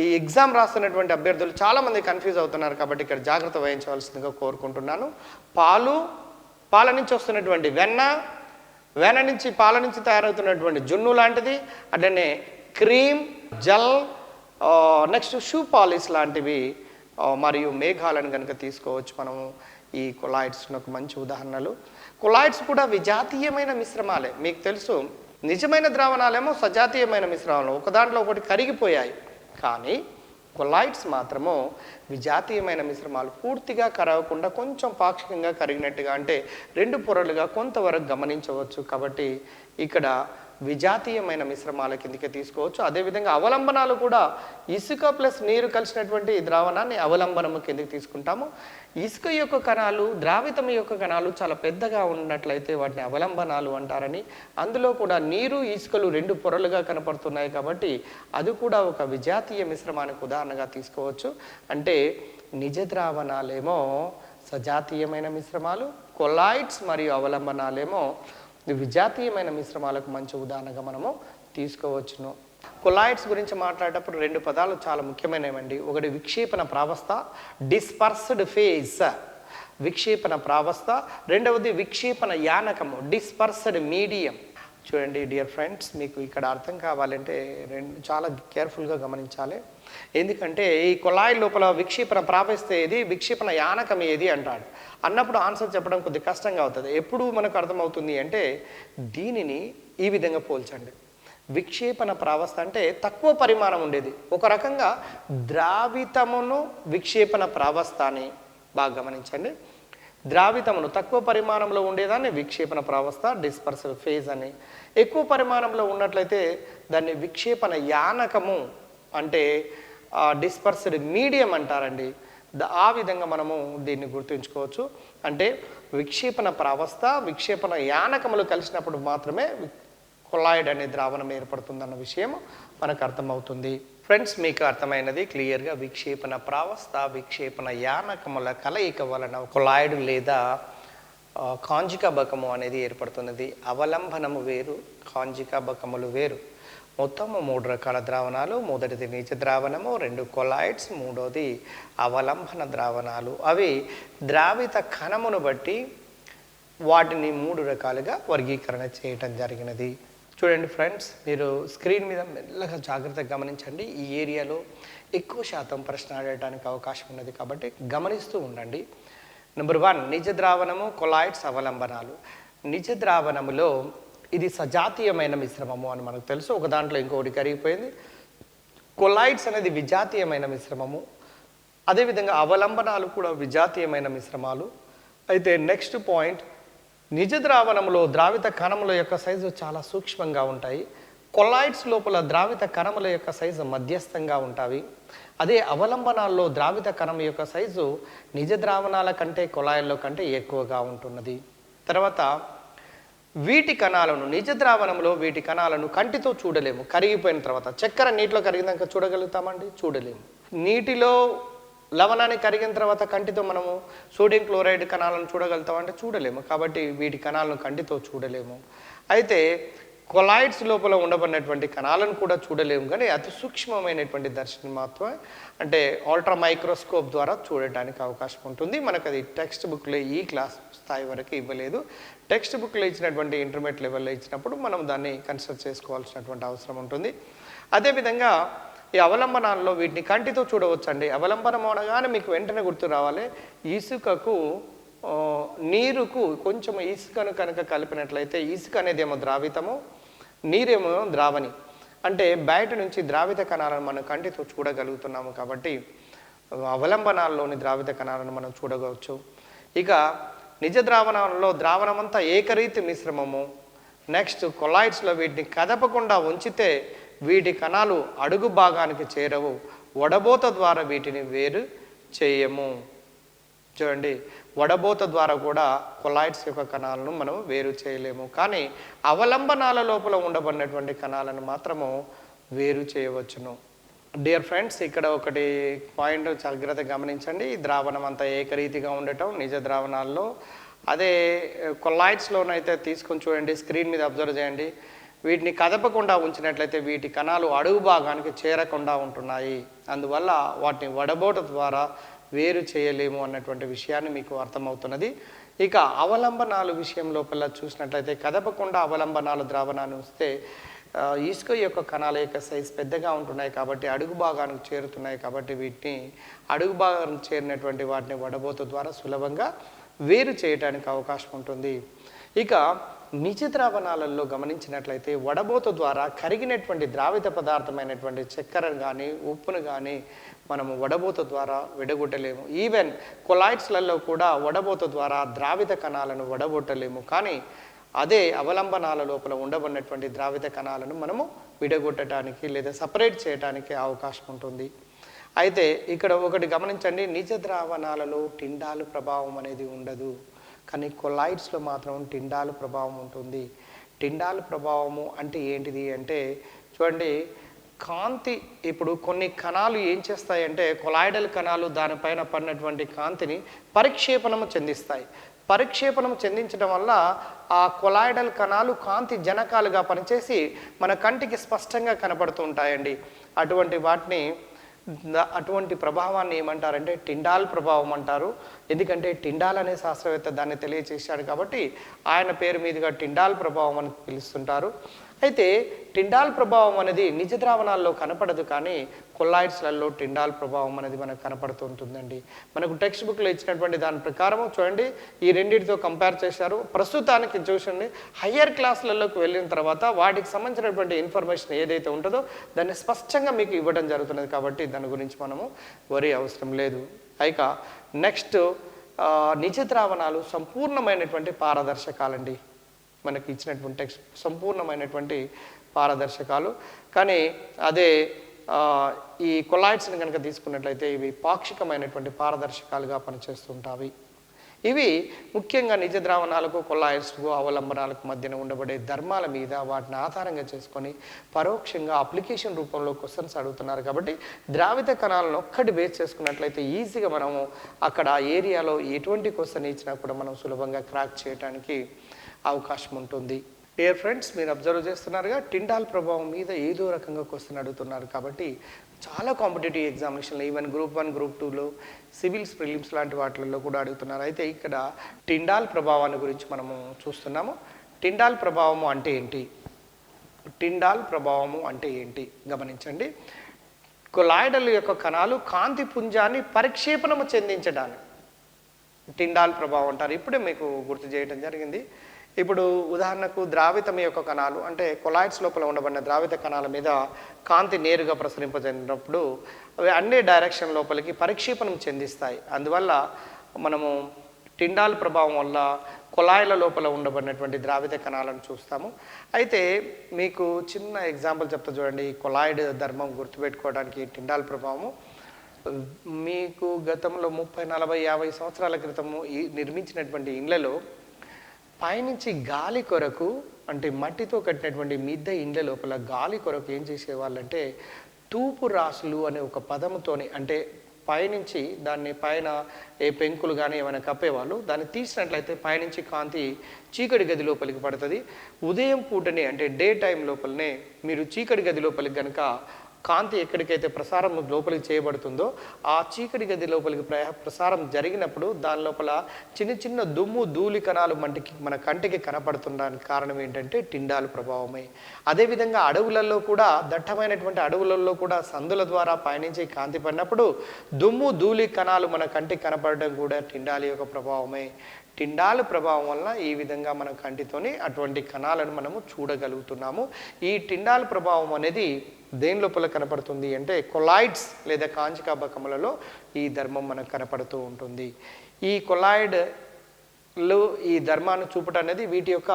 ఈ ఎగ్జామ్ రాస్తున్నటువంటి అభ్యర్థులు చాలామంది కన్ఫ్యూజ్ అవుతున్నారు. కాబట్టి ఇక్కడ జాగ్రత్త వహించవలసిందిగా కోరుకుంటున్నాను. పాల నుంచి వస్తున్నటువంటి వెన్న నుంచి పాల నుంచి తయారవుతున్నటువంటి జున్ను లాంటిది, అట్లనే cream, gel, next shoe polish లాంటివి మరియు మేఘాలను కనుక తీసుకోవచ్చు మనము. ఈ కొలాయిడ్స్కు మంచి ఉదాహరణలు. కొలాయిడ్స్ కూడా విజాతీయమైన మిశ్రమాలే. మీకు తెలుసు, నిజమైన ద్రావణాలేమో సజాతీయమైన మిశ్రమాలు, ఒక దాంట్లో ఒకటి కరిగిపోయాయి. కానీ కొలాయిడ్స్ మాత్రము విజాతీయమైన మిశ్రమాలు, పూర్తిగా కరగకుండా కొంచెం పాక్షికంగా కరిగినట్టుగా, అంటే 2 పొరలుగా కొంతవరకు గమనించవచ్చు. కాబట్టి ఇక్కడ విజాతీయమైన మిశ్రమాల కిందకి తీసుకోవచ్చు. అదేవిధంగా అవలంబనాలు కూడా ఇసుక ప్లస్ నీరు కలిసినటువంటి ద్రావణాన్ని అవలంబనము కిందకి తీసుకుంటాము. ఇసుక యొక్క కణాలు, ద్రావితం యొక్క కణాలు చాలా పెద్దగా ఉన్నట్లయితే వాటిని అవలంబనాలు అంటారని, అందులో కూడా నీరు, ఇసుకలు 2 పొరలుగా కనపడుతున్నాయి కాబట్టి అది కూడా ఒక విజాతీయ మిశ్రమానికి ఉదాహరణగా తీసుకోవచ్చు. అంటే నిజ ద్రావణాలేమో సజాతీయమైన మిశ్రమాలు, కొలాయిడ్స్ మరియు అవలంబనాలేమో విజాతీయమైన మిశ్రమాలకు మంచి ఉదాహరణగా మనము తీసుకోవచ్చును. కొలాయిడ్స్ గురించి మాట్లాడేటప్పుడు 2 పదాలు చాలా ముఖ్యమైనవండి. ఒకటి విక్షేపణ ప్రావస్థ, డిస్పర్స్డ్ ఫేజ్. విక్షేపణ ప్రావస్థ, రెండవది విక్షేపణ యానకము డిస్పర్స్డ్ మీడియం. చూడండి డియర్ ఫ్రెండ్స్, మీకు ఇక్కడ అర్థం కావాలంటే చాలా కేర్ఫుల్గా గమనించాలి. ఎందుకంటే ఈ కొలాయి లోపల విక్షేపణ ప్రావస్థ ఏది, విక్షేపణ యానకం ఏది అంటాడు. అన్నప్పుడు ఆన్సర్ చెప్పడం కొద్దిగా కష్టంగా అవుతుంది. ఎప్పుడు మనకు అర్థమవుతుంది అంటే దీనిని ఈ విధంగా పోల్చండి. విక్షేపణ ప్రావస్థ అంటే తక్కువ పరిమాణం ఉండేది. ఒక రకంగా ద్రావితమును విక్షేపణ ప్రావస్థ అని బాగా గమనించండి. ద్రావితమును తక్కువ పరిమాణంలో ఉండేదాన్ని విక్షేపణ ప్రావస్థ డిస్పర్సల్ ఫేజ్ అని, ఎక్కువ పరిమాణంలో ఉన్నట్లయితే దాన్ని విక్షేపణ యానకము అంటే డిస్పర్స్డ్ మీడియం అంటారండి. ఆ విధంగా మనము దీన్ని గుర్తుంచుకోవచ్చు. అంటే విక్షేపణ ప్రావస్థ విక్షేపణ యానకములు కలిసినప్పుడు మాత్రమే కొలాయిడ్ అనే ద్రావణం ఏర్పడుతుందన్న విషయం మనకు అర్థమవుతుంది. ఫ్రెండ్స్, మీకు అర్థమైనది క్లియర్గా. విక్షేపణ ప్రావస్థ విక్షేపణ యానకముల కలయిక వలన కొలాయిడ్ లేదా కాంజికాబకము అనేది ఏర్పడుతున్నది. అవలంబనము వేరు, కాంజికాబకములు వేరు. మొత్తము 3 రకాల ద్రావణాలు. మొదటిది నీచ ద్రావణము, 2 కొలాయిడ్స్, మూడోది అవలంబన ద్రావణాలు. అవి ద్రావిత కణమును బట్టి వాటిని 3 రకాలుగా వర్గీకరణ చేయటం జరిగినది. చూడండి ఫ్రెండ్స్, మీరు స్క్రీన్ మీద మెల్లగా జాగ్రత్తగా గమనించండి. ఈ ఏరియాలో ఎక్కువ శాతం ప్రశ్న అడగడానికి అవకాశం ఉన్నది కాబట్టి గమనిస్తూ ఉండండి. నెంబర్ 1 నిజ ద్రావణము, కొలాయిడ్స్, అవలంబనాలు. నిజ ద్రావణములో ఇది సజాతీయమైన మిశ్రమము అని మనకు తెలుసు. ఒక దాంట్లో ఇంకొకటి కరిగిపోయింది. కొలాయిడ్స్ అనేది విజాతీయమైన మిశ్రమము. అదేవిధంగా అవలంబనాలు కూడా విజాతీయమైన మిశ్రమాలు. అయితే నెక్స్ట్ పాయింట్, నిజ ద్రావణంలో ద్రావిత కణముల యొక్క సైజు చాలా సూక్ష్మంగా ఉంటాయి. కొలాయిడ్స్ లోపల ద్రావిత కణముల యొక్క సైజు మధ్యస్థంగా ఉంటాయి. అదే అవలంబనాల్లో ద్రావిత కణం యొక్క సైజు నిజ ద్రావణాల కంటే కొలాయిడ్ల కంటే ఎక్కువగా ఉంటున్నది. తర్వాత వీటి కణాలను నిజ ద్రావణంలో వీటి కణాలను కంటితో చూడలేము. కరిగిపోయిన తర్వాత చక్కెర నీటిలో కరిగినాక చూడగలుగుతామండి? చూడలేము. నీటిలో లవణాన్ని కరిగిన తర్వాత కంటితో మనము సోడియం క్లోరైడ్ కణాలను చూడగలుగుతామంటే చూడలేము. కాబట్టి వీటి కణాలను కంటితో చూడలేము. అయితే కొలాయిడ్స్ లోపల ఉండబడినటువంటి కణాలను కూడా చూడలేము, కానీ అతి సూక్ష్మమైనటువంటి దర్శనం మాత్రమే అంటే అల్ట్రా మైక్రోస్కోప్ ద్వారా చూడటానికి అవకాశం ఉంటుంది. మనకు అది టెక్స్ట్ బుక్లో ఈ క్లాస్ స్థాయి వరకు ఇవ్వలేదు. టెక్స్ట్ బుక్లో ఇచ్చినటువంటి ఇంటర్మీడియట్ లెవెల్లో ఇచ్చినప్పుడు మనం దాన్ని కన్సిడర్ చేసుకోవాల్సినటువంటి అవసరం ఉంటుంది. అదేవిధంగా ఈ అవలంబనాల్లో వీటిని కంటితో చూడవచ్చండి. అవలంబనం అనగానే మీకు వెంటనే గుర్తు రావాలి, ఇసుకకు నీరుకు కొంచెం ఇసుకను కనుక కలిపినట్లయితే ఇసుక అనేది ఏమో ద్రావితము, నీరేమో ద్రావణి. అంటే బయట నుంచి ద్రావిత కణాలను మనం కంటితో చూడగలుగుతున్నాము. కాబట్టి అవలంబనాల్లోని ద్రావిత కణాలను మనం చూడవచ్చు. ఇక నిజ ద్రావణంలో ద్రావణమంతా ఏకరీతి మిశ్రమము. నెక్స్ట్ కొలాయిడ్స్లో వీటిని కదపకుండా ఉంచితే వీటి కణాలు అడుగు భాగానికి చేరవు. వడబోత ద్వారా వీటిని వేరు చేయము. చూడండి, వడబోత ద్వారా కూడా కొలాయిడ్స్ యొక్క కణాలను మనం వేరు చేయలేము. కానీ అవలంబనాల లోపల ఉండబడినటువంటి కణాలను మాత్రము వేరు చేయవచ్చును. డియర్ ఫ్రెండ్స్, ఇక్కడ ఒకటి పాయింట్ జాగ్రత్తగా గమనించండి. ఈ ద్రావణం అంతా ఏకరీతిగా ఉండటం నిజ ద్రావణాల్లో. అదే కొలాయిడ్స్లోనైతే తీసుకొని చూడండి, స్క్రీన్ మీద అబ్జర్వ్ చేయండి. వీటిని కదపకుండా ఉంచినట్లయితే వీటి కణాలు అడుగు భాగానికి చేరకుండా ఉంటున్నాయి. అందువల్ల వాటిని వడబోట ద్వారా వేరు చేయలేము అన్నటువంటి విషయాన్ని మీకు అర్థమవుతున్నది. ఇక అవలంబనాలు విషయం లోపల చూసినట్లయితే కదపకుండా అవలంబనాలు ద్రావణాన్ని వస్తే ఇసుక యొక్క కణాల యొక్క సైజ్ పెద్దగా ఉంటున్నాయి కాబట్టి అడుగు భాగానికి చేరుతున్నాయి. కాబట్టి వీటిని అడుగు భాగానికి చేరినటువంటి వాటిని వడబోత ద్వారా సులభంగా వేరు చేయడానికి అవకాశం ఉంటుంది. ఇక నిజ ద్రావణాలలో గమనించినట్లయితే వడబోత ద్వారా కరిగినటువంటి ద్రావిత పదార్థమైనటువంటి చక్కెరను కానీ ఉప్పును కానీ మనము వడబోత ద్వారా విడగొట్టలేము. ఈవెన్ కొలాయిడ్స్లలో కూడా వడబోత ద్వారా ద్రావిత కణాలను వడగొట్టలేము. కానీ అదే అవలంబనాల లోపల ఉండబడినటువంటి ద్రావిత కణాలను మనము విడగొట్టడానికి లేదా సపరేట్ చేయడానికి అవకాశం ఉంటుంది. అయితే ఇక్కడ ఒకటి గమనించండి, నిజ ద్రావణాలలో టిండాలు ప్రభావం అనేది ఉండదు. కానీ కొలాయిడ్స్లో మాత్రం టిండాలు ప్రభావం ఉంటుంది. టిండాలు ప్రభావము అంటే ఏంటిది అంటే చూడండి, కాంతి ఇప్పుడు కొన్ని కణాలు ఏం చేస్తాయంటే కొలాయిడల్ కణాలు దానిపైన పడినటువంటి కాంతిని పరిక్షేపణము చెందిస్తాయి. పరిక్షేపణం చెందించడం వల్ల ఆ కొలాయిడల్ కణాలు కాంతి జనకాలుగా పనిచేసి మన కంటికి స్పష్టంగా కనపడుతూ ఉంటాయండి. అటువంటి వాటిని అటువంటి ప్రభావాన్ని ఏమంటారంటే టిండాల్ ప్రభావం అంటారు. ఎందుకంటే టిండాల్ అనే శాస్త్రవేత్త దాన్ని తెలియచేశాడు కాబట్టి ఆయన పేరు మీదుగా టిండాల్ ప్రభావం అని పిలుస్తుంటారు. అయితే టిండాల్ ప్రభావం అనేది నిజ ద్రావణాల్లో కనపడదు, కానీ కొల్లాయిడ్స్లలో టిండాల్ ప్రభావం అనేది మనకు కనపడుతూ ఉంటుందండి. మనకు టెక్స్ట్ బుక్లో ఇచ్చినటువంటి దాని ప్రకారం చూడండి, ఈ రెండింటితో కంపేర్ చేశారు. ప్రస్తుతానికి చూసండి, హయ్యర్ క్లాసులలోకి వెళ్ళిన తర్వాత వాటికి సంబంధించినటువంటి ఇన్ఫర్మేషన్ ఏదైతే ఉంటుందో దాన్ని స్పష్టంగా మీకు ఇవ్వడం జరుగుతున్నది, కాబట్టి దాని గురించి మనము వరి అవసరం లేదు. ఇక నెక్స్ట్ నిజ ద్రావణాలు సంపూర్ణమైనటువంటి పారదర్శకాలండి. మనకి ఇచ్చినటువంటి టెక్స్ట్ సంపూర్ణమైనటువంటి పారదర్శకాలు, కానీ అదే ఈ కొలాయిడ్స్ని కనుక తీసుకున్నట్లయితే ఇవి పాక్షికమైనటువంటి పారదర్శకాలుగా పనిచేస్తుంటాయి. ఇవి ముఖ్యంగా నిజ ద్రావణాలకు కొల్లాయిడ్స్కు అవలంబనాలకు మధ్యన ఉండబడే ధర్మాల మీద వాటిని ఆధారంగా చేసుకొని పరోక్షంగా అప్లికేషన్ రూపంలో క్వశ్చన్స్ అడుగుతున్నారు. కాబట్టి ద్రావిత కణాలను ఒక్కటి బేస్ చేసుకున్నట్లయితే ఈజీగా మనము అక్కడ ఏరియాలో ఎటువంటి క్వశ్చన్ ఇచ్చినా కూడా మనం సులభంగా క్రాక్ చేయడానికి అవకాశం ఉంటుంది. డియర్ ఫ్రెండ్స్, మీరు అబ్జర్వ్ చేస్తున్నారుగా టిండాల్ ప్రభావం మీద ఏదో రకంగా క్వశ్చన్ అడుగుతున్నారు. కాబట్టి చాలా కాంపిటేటివ్ ఎగ్జామినేషన్లో ఈవెన్ గ్రూప్ 1 గ్రూప్ 2లో సివిల్స్ ప్రిలిమ్స్ లాంటి వాటిల్లో కూడా అడుగుతున్నారు. అయితే ఇక్కడ టిండాల్ ప్రభావాన్ని గురించి మనము చూస్తున్నాము. టిండాల్ ప్రభావము అంటే ఏంటి? టిండాల్ ప్రభావము అంటే ఏంటి గమనించండి. కొలాయిడల్ యొక్క కణాలు కాంతి పుంజాన్ని పరిక్షేపణము చెందించడానికి టిండాల్ ప్రభావం అంటారు. ఇప్పుడే మీకు గుర్తు చేయడం జరిగింది. ఇప్పుడు ఉదాహరణకు ద్రావితం యొక్క కణాలు అంటే కొలాయిడ్స్ లోపల ఉండబడిన ద్రావిత కణాల మీద కాంతి నేరుగా ప్రసరింపజేసినప్పుడు అవి అన్ని డైరెక్షన్ లోపలికి పరిక్షేపణం చెందిస్తాయి. అందువల్ల మనము టిండాల్ ప్రభావం వల్ల కొలాయిల లోపల ఉండబడినటువంటి ద్రావిత కణాలను చూస్తాము. అయితే మీకు చిన్న ఎగ్జాంపుల్ చెప్తా చూడండి. కొలాయిడ్ ధర్మం గుర్తుపెట్టుకోవడానికి టిండాల్ ప్రభావము మీకు గతంలో 30, 40, 50 సంవత్సరాల క్రితము నిర్మించినటువంటి ఇండ్లలో పైనుంచి గాలి కొరకు అంటే మట్టితో కట్టినటువంటి మిద్దె ఇండ్ల లోపల గాలి కొరకు ఏం చేసేవాళ్ళంటే తూపు రాసులు అనే ఒక పదముతోని అంటే పైనుంచి దాన్ని పైన ఏ పెంకులు కానీ ఏమైనా కప్పేవాళ్ళు. దాన్ని తీసినట్లయితే పైనుంచి కాంతి చీకటి గది లోపలికి పడుతుంది. ఉదయం పూటనే అంటే డే టైం లోపలనే మీరు చీకటి గది లోపలికి కనుక కాంతి ఎక్కడికైతే ప్రసారం లోపలికి చేయబడుతుందో ఆ చీకటి గది లోపలికి ప్రసారం జరిగినప్పుడు దాని లోపల చిన్న చిన్న దుమ్ము ధూళి కణాలు మన కంటికి కనపడుతుండడానికి కారణం ఏంటంటే టిండాల్ ప్రభావమే. అదేవిధంగా అడవులలో కూడా దట్టమైనటువంటి అడవులలో కూడా సందుల ద్వారా పయనించి కాంతి పడినప్పుడు దుమ్ము ధూళి కణాలు మన కంటికి కనపడడం కూడా టిండాల్ యొక్క ప్రభావమే. టిండాల్ ప్రభావం వల్ల ఈ విధంగా మన కంటితోని అటువంటి కణాలను మనము చూడగలుగుతున్నాము. ఈ టిండాల్ ప్రభావం అనేది దేని లోపల కనపడుతుంది అంటే కొలాయిడ్స్ లేదా కాంచికా బకములలో ఈ ధర్మం మనకు కనపడుతూ ఉంటుంది. ఈ కొలాయిడ్లు ఈ ధర్మాన్ని చూపటం అనేది వీటి యొక్క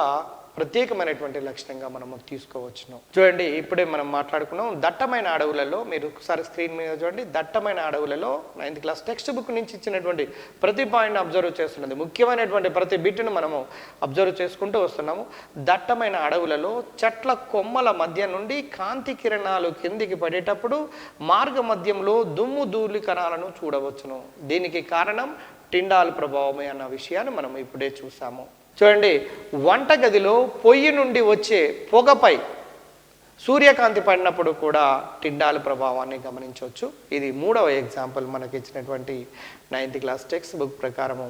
ప్రత్యేకమైనటువంటి లక్షణంగా మనము తీసుకోవచ్చును. చూడండి, ఇప్పుడే మనం మాట్లాడుకున్నాం దట్టమైన అడవులలో. మీరు ఒకసారి స్క్రీన్ మీద చూడండి. దట్టమైన అడవులలో 9th క్లాస్ టెక్స్ట్ బుక్ నుంచి ఇచ్చినటువంటి ప్రతి పాయింట్ని అబ్జర్వ్ చేస్తున్నది. ముఖ్యమైనటువంటి ప్రతి బిట్ను మనము అబ్జర్వ్ చేసుకుంటూ వస్తున్నాము. దట్టమైన అడవులలో చెట్ల కొమ్మల మధ్య నుండి కాంతి కిరణాలు కిందికి పడేటప్పుడు మార్గ మధ్యంలో దుమ్ము ధూళి కణాలను చూడవచ్చును. దీనికి కారణం టిండాల్ ప్రభావమే అన్న విషయాన్ని మనం ఇప్పుడే చూసాము. చూడండి, వంటగదిలో పొయ్యి నుండి వచ్చే పొగపై సూర్యకాంతి పడినప్పుడు కూడా టిండాల్ ప్రభావాన్ని గమనించవచ్చు. ఇది 3వ ఎగ్జాంపుల్ మనకి ఇచ్చినటువంటి 9th క్లాస్ టెక్స్ట్ బుక్ ప్రకారము.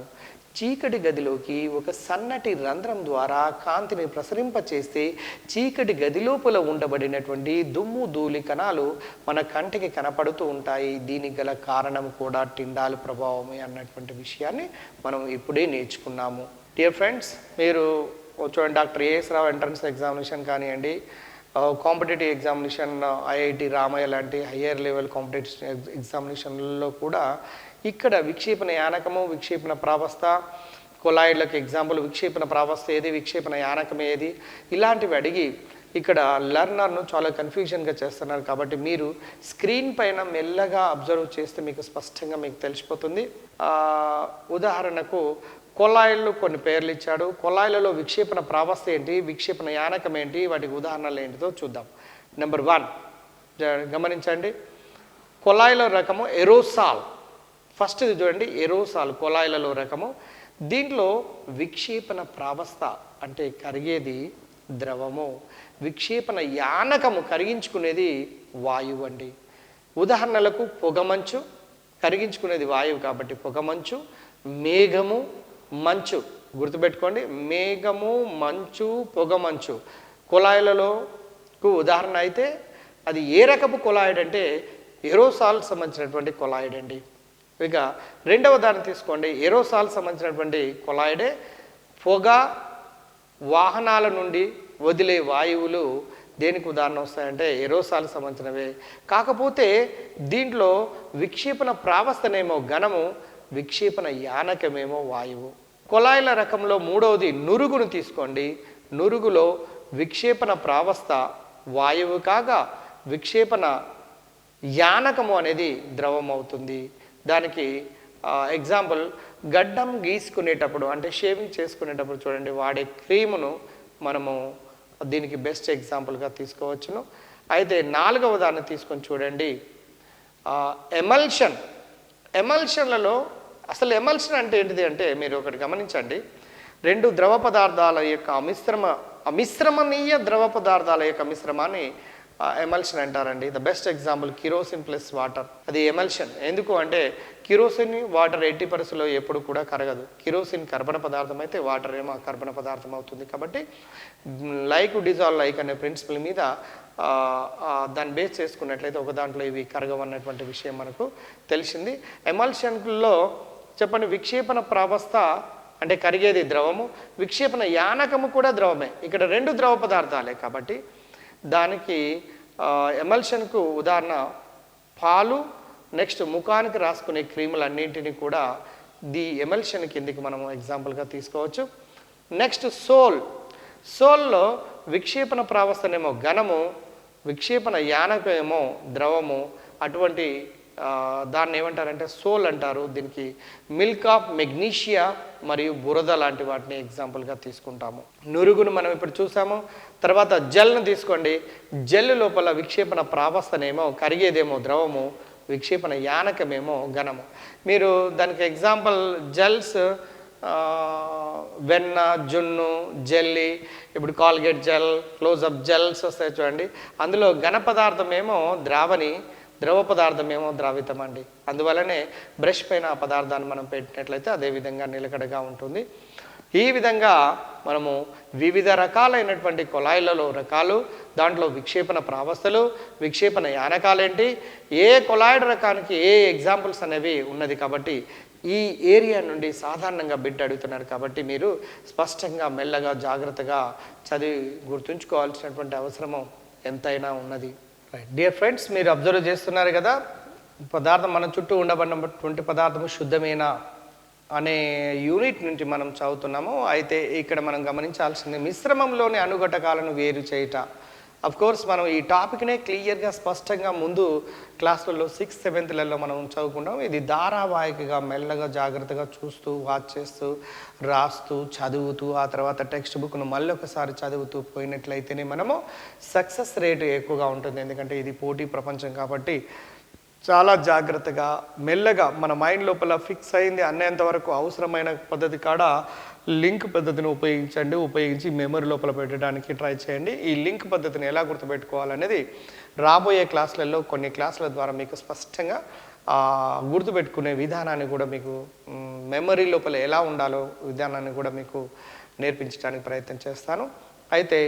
చీకటి గదిలోకి ఒక సన్నటి రంధ్రం ద్వారా కాంతిని ప్రసరింపచేస్తే చీకటి గది లోపల ఉండబడినటువంటి దుమ్ము ధూళి కణాలు మన కంటికి కనపడుతూ ఉంటాయి. దీనికి గల కారణం కూడా టిండాల్ ప్రభావమే అన్నటువంటి విషయాన్ని మనం ఇప్పుడే నేర్చుకున్నాము. డియర్ ఫ్రెండ్స్, మీరు చూడండి డాక్టర్ ఏఎస్ రావు ఎంట్రన్స్ ఎగ్జామినేషన్ కానివ్వండి, కాంపిటేటివ్ ఎగ్జామినేషన్ ఐఐటి రామయ్య లాంటి హయ్యర్ లెవెల్ కాంపిటేటివ్ ఎగ్జామినేషన్లలో కూడా ఇక్కడ విక్షేపణ యానకము, విక్షేపణ ప్రావస్థ, కొలాయిడ్లకు ఎగ్జాంపుల్ విక్షేపణ ప్రావస్థ ఏది, విక్షేపణ యానకం ఏది, ఇలాంటివి అడిగి ఇక్కడ లెర్నర్ను చాలా కన్ఫ్యూజన్గా చేస్తున్నారు. కాబట్టి మీరు స్క్రీన్ పైన మెల్లగా అబ్జర్వ్ చేస్తే మీకు స్పష్టంగా మీకు తెలిసిపోతుంది. ఉదాహరణకు కొలాయిళ్ళు కొన్ని పేర్లు ఇచ్చాడు. కొలాయిలలో విక్షేపణ ప్రావస్థ ఏంటి, విక్షేపణ యానకం ఏంటి, వాటికి ఉదాహరణలు ఏంటిదో చూద్దాం. నెంబర్ 1 గమనించండి. కొలాయిల రకము ఎరోసాల్. ఫస్ట్ ఇది చూడండి, ఎరోసాల్ కొలాయిలలో రకము. దీంట్లో విక్షేపణ ప్రావస్థ అంటే కరిగేది ద్రవము, విక్షేపణ యానకము కరిగించుకునేది వాయువు అండి. ఉదాహరణలకు పొగమంచు, కరిగించుకునేది వాయువు కాబట్టి పొగమంచు, మేఘము, మంచు. గుర్తుపెట్టుకోండి, మేఘము, మంచు, పొగమంచు కొలాయిలలోకు ఉదాహరణ అయితే అది ఏ రకపు కొలాయిడ్ అంటే ఏరోసాల్ సంబంధించినటువంటి కొలాయిడ్ అండి. ఇక రెండవ దాన్ని తీసుకోండి, ఏరోసాల్ సంబంధించినటువంటి కొలాయిడే. పొగ, వాహనాల నుండి వదిలే వాయువులు దేనికి ఉదాహరణ వస్తాయంటే ఏరోసాల్ సంబంధించినవే. కాకపోతే దీంట్లో విక్షేపణ ప్రావస్థనేమో ఘనము, విక్షేపణ యానకమేమో వాయువు. కొలాయిల రకంలో మూడవది నురుగును తీసుకోండి. నురుగులో విక్షేపణ ప్రావస్థ వాయువు కాగా విక్షేపణ యానకము అనేది ద్రవం అవుతుంది. దానికి ఎగ్జాంపుల్ గడ్డం గీసుకునేటప్పుడు అంటే షేవింగ్ చేసుకునేటప్పుడు చూడండి వాడే క్రీమును మనము దీనికి బెస్ట్ ఎగ్జాంపుల్గా తీసుకోవచ్చును. అయితే నాలుగవ దాన్ని తీసుకొని చూడండి, ఎమల్షన్. ఎమల్షన్లలో అసలు ఎమల్షన్ అంటే ఏంటిది అంటే మీరు ఒకటి గమనించండి, రెండు ద్రవ పదార్థాల యొక్క అమిశ్రమణీయ ద్రవ పదార్థాల యొక్క మిశ్రమాన్ని ఎమల్షన్ అంటారండి. The best example kerosene plus water, అది ఎమల్షన్. ఎందుకు అంటే కిరోసిన్ వాటర్ 80% ఎప్పుడు కూడా కరగదు. కిరోసిన్ కర్బన పదార్థం అయితే వాటర్ ఏమో కర్బన పదార్థం అవుతుంది. కాబట్టి లైక్ డిజాల్వ్ లైక్ అనే ప్రిన్సిపల్ మీద దాన్ని బేస్ చేసుకున్నట్లయితే ఒక దాంట్లో ఇవి కరగవన్నటువంటి విషయం మనకు తెలిసింది. ఎమల్షన్లో చెప్పండి, విక్షేపణ ప్రావస్థ అంటే కరిగేది ద్రవము, విక్షేపణ యానకము కూడా ద్రవమే. ఇక్కడ రెండు ద్రవ పదార్థాలే కాబట్టి దానికి ఎమల్షన్కు ఉదాహరణ పాలు, నెక్స్ట్ ముఖానికి రాసుకునే క్రీములన్నింటినీ కూడా ది ఎమల్షన్ కిందికి మనము ఎగ్జాంపుల్గా తీసుకోవచ్చు. Next sol. సోల్లో విక్షేపణ ప్రావస్థనేమో ఘనము, విక్షేపణ యానకమేమో ద్రవము. అటువంటి దాన్ని ఏమంటారంటే సోల్ అంటారు. దీనికి మిల్క్ ఆఫ్ మెగ్నీషియా మరియు బురద లాంటి వాటిని ఎగ్జాంపుల్గా తీసుకుంటాము. నురుగును మనం ఇప్పుడు చూసాము. తర్వాత జెల్ను తీసుకోండి. జెల్ లోపల విక్షేపణ ప్రావస్థనేమో కరిగేదేమో ద్రవము, విక్షేపణ యానకమేమో ఘనము. మీరు దానికి ఎగ్జాంపుల్ జెల్స్ వెన్న, జున్ను, జెల్లీ, ఇప్పుడు కాల్గేట్ జెల్, క్లోజప్ జెల్స్ వస్తాయి చూడండి. అందులో ఘన పదార్థం ఏమో ద్రావణి, ద్రవ పదార్థం ఏమో ద్రావితం అండి. అందువల్లనే బ్రష్ పైన ఆ పదార్థాన్ని మనం పెట్టినట్లయితే అదేవిధంగా నిలకడగా ఉంటుంది. ఈ విధంగా మనము వివిధ రకాలైనటువంటి కొలాయిలలో రకాలు, దాంట్లో విక్షేపణ ప్రావస్థలు, విక్షేపణ యానకాలేంటి, ఏ కొలాయిడ్ రకానికి ఏ ఎగ్జాంపుల్స్ అనేవి ఉన్నది. కాబట్టి ఈ ఏరియా నుండి సాధారణంగా బిడ్ అడుగుతున్నారు కాబట్టి మీరు స్పష్టంగా మెల్లగా జాగ్రత్తగా చదివి గుర్తుంచుకోవాల్సినటువంటి అవసరము ఎంతైనా ఉన్నది. డియర్ ఫ్రెండ్స్, మీరు అబ్జర్వ్ చేస్తున్నారు కదా, పదార్థం మన చుట్టూ ఉండబడినటువంటి పదార్థము శుద్ధమేనా అనే యూనిట్ నుంచి మనం చదువుతున్నాము. అయితే ఇక్కడ మనం గమనించాల్సింది మిశ్రమంలోని అణుఘటకాలను వేరు చేయుట. అఫ్ కోర్స్ మనం ఈ టాపిక్నే క్లియర్గా స్పష్టంగా ముందు క్లాసులలో 6th, 7th మనం చదువుకుంటాం. ఇది ధారావాహికగా మెల్లగా జాగ్రత్తగా చూస్తూ, వాచ్ చేస్తూ, రాస్తూ, చదువుతూ, ఆ తర్వాత టెక్స్ట్ బుక్ను మళ్ళీ ఒకసారి చదువుతూ పోయినట్లయితేనే మనము సక్సెస్ రేటు ఎక్కువగా ఉంటుంది. ఎందుకంటే ఇది పోటీ ప్రపంచం కాబట్టి చాలా జాగ్రత్తగా మెల్లగా మన మైండ్ లోపల ఫిక్స్ అయింది అనేంత వరకు అవసరమైన పద్ధతి కాడ లింక్ పద్ధతిని ఉపయోగించి మెమరీ లోపల పెట్టడానికి ట్రై చేయండి. ఈ లింక్ పద్ధతిని ఎలా గుర్తుపెట్టుకోవాలనేది రాబోయే క్లాసులలో కొన్ని క్లాసుల ద్వారా మీకు స్పష్టంగా గుర్తుపెట్టుకునే విధానాన్ని కూడా మీకు మెమరీ లోపల ఎలా ఉండాలో విధానాన్ని కూడా మీకు నేర్పించడానికి ప్రయత్నం చేస్తాను. అయితే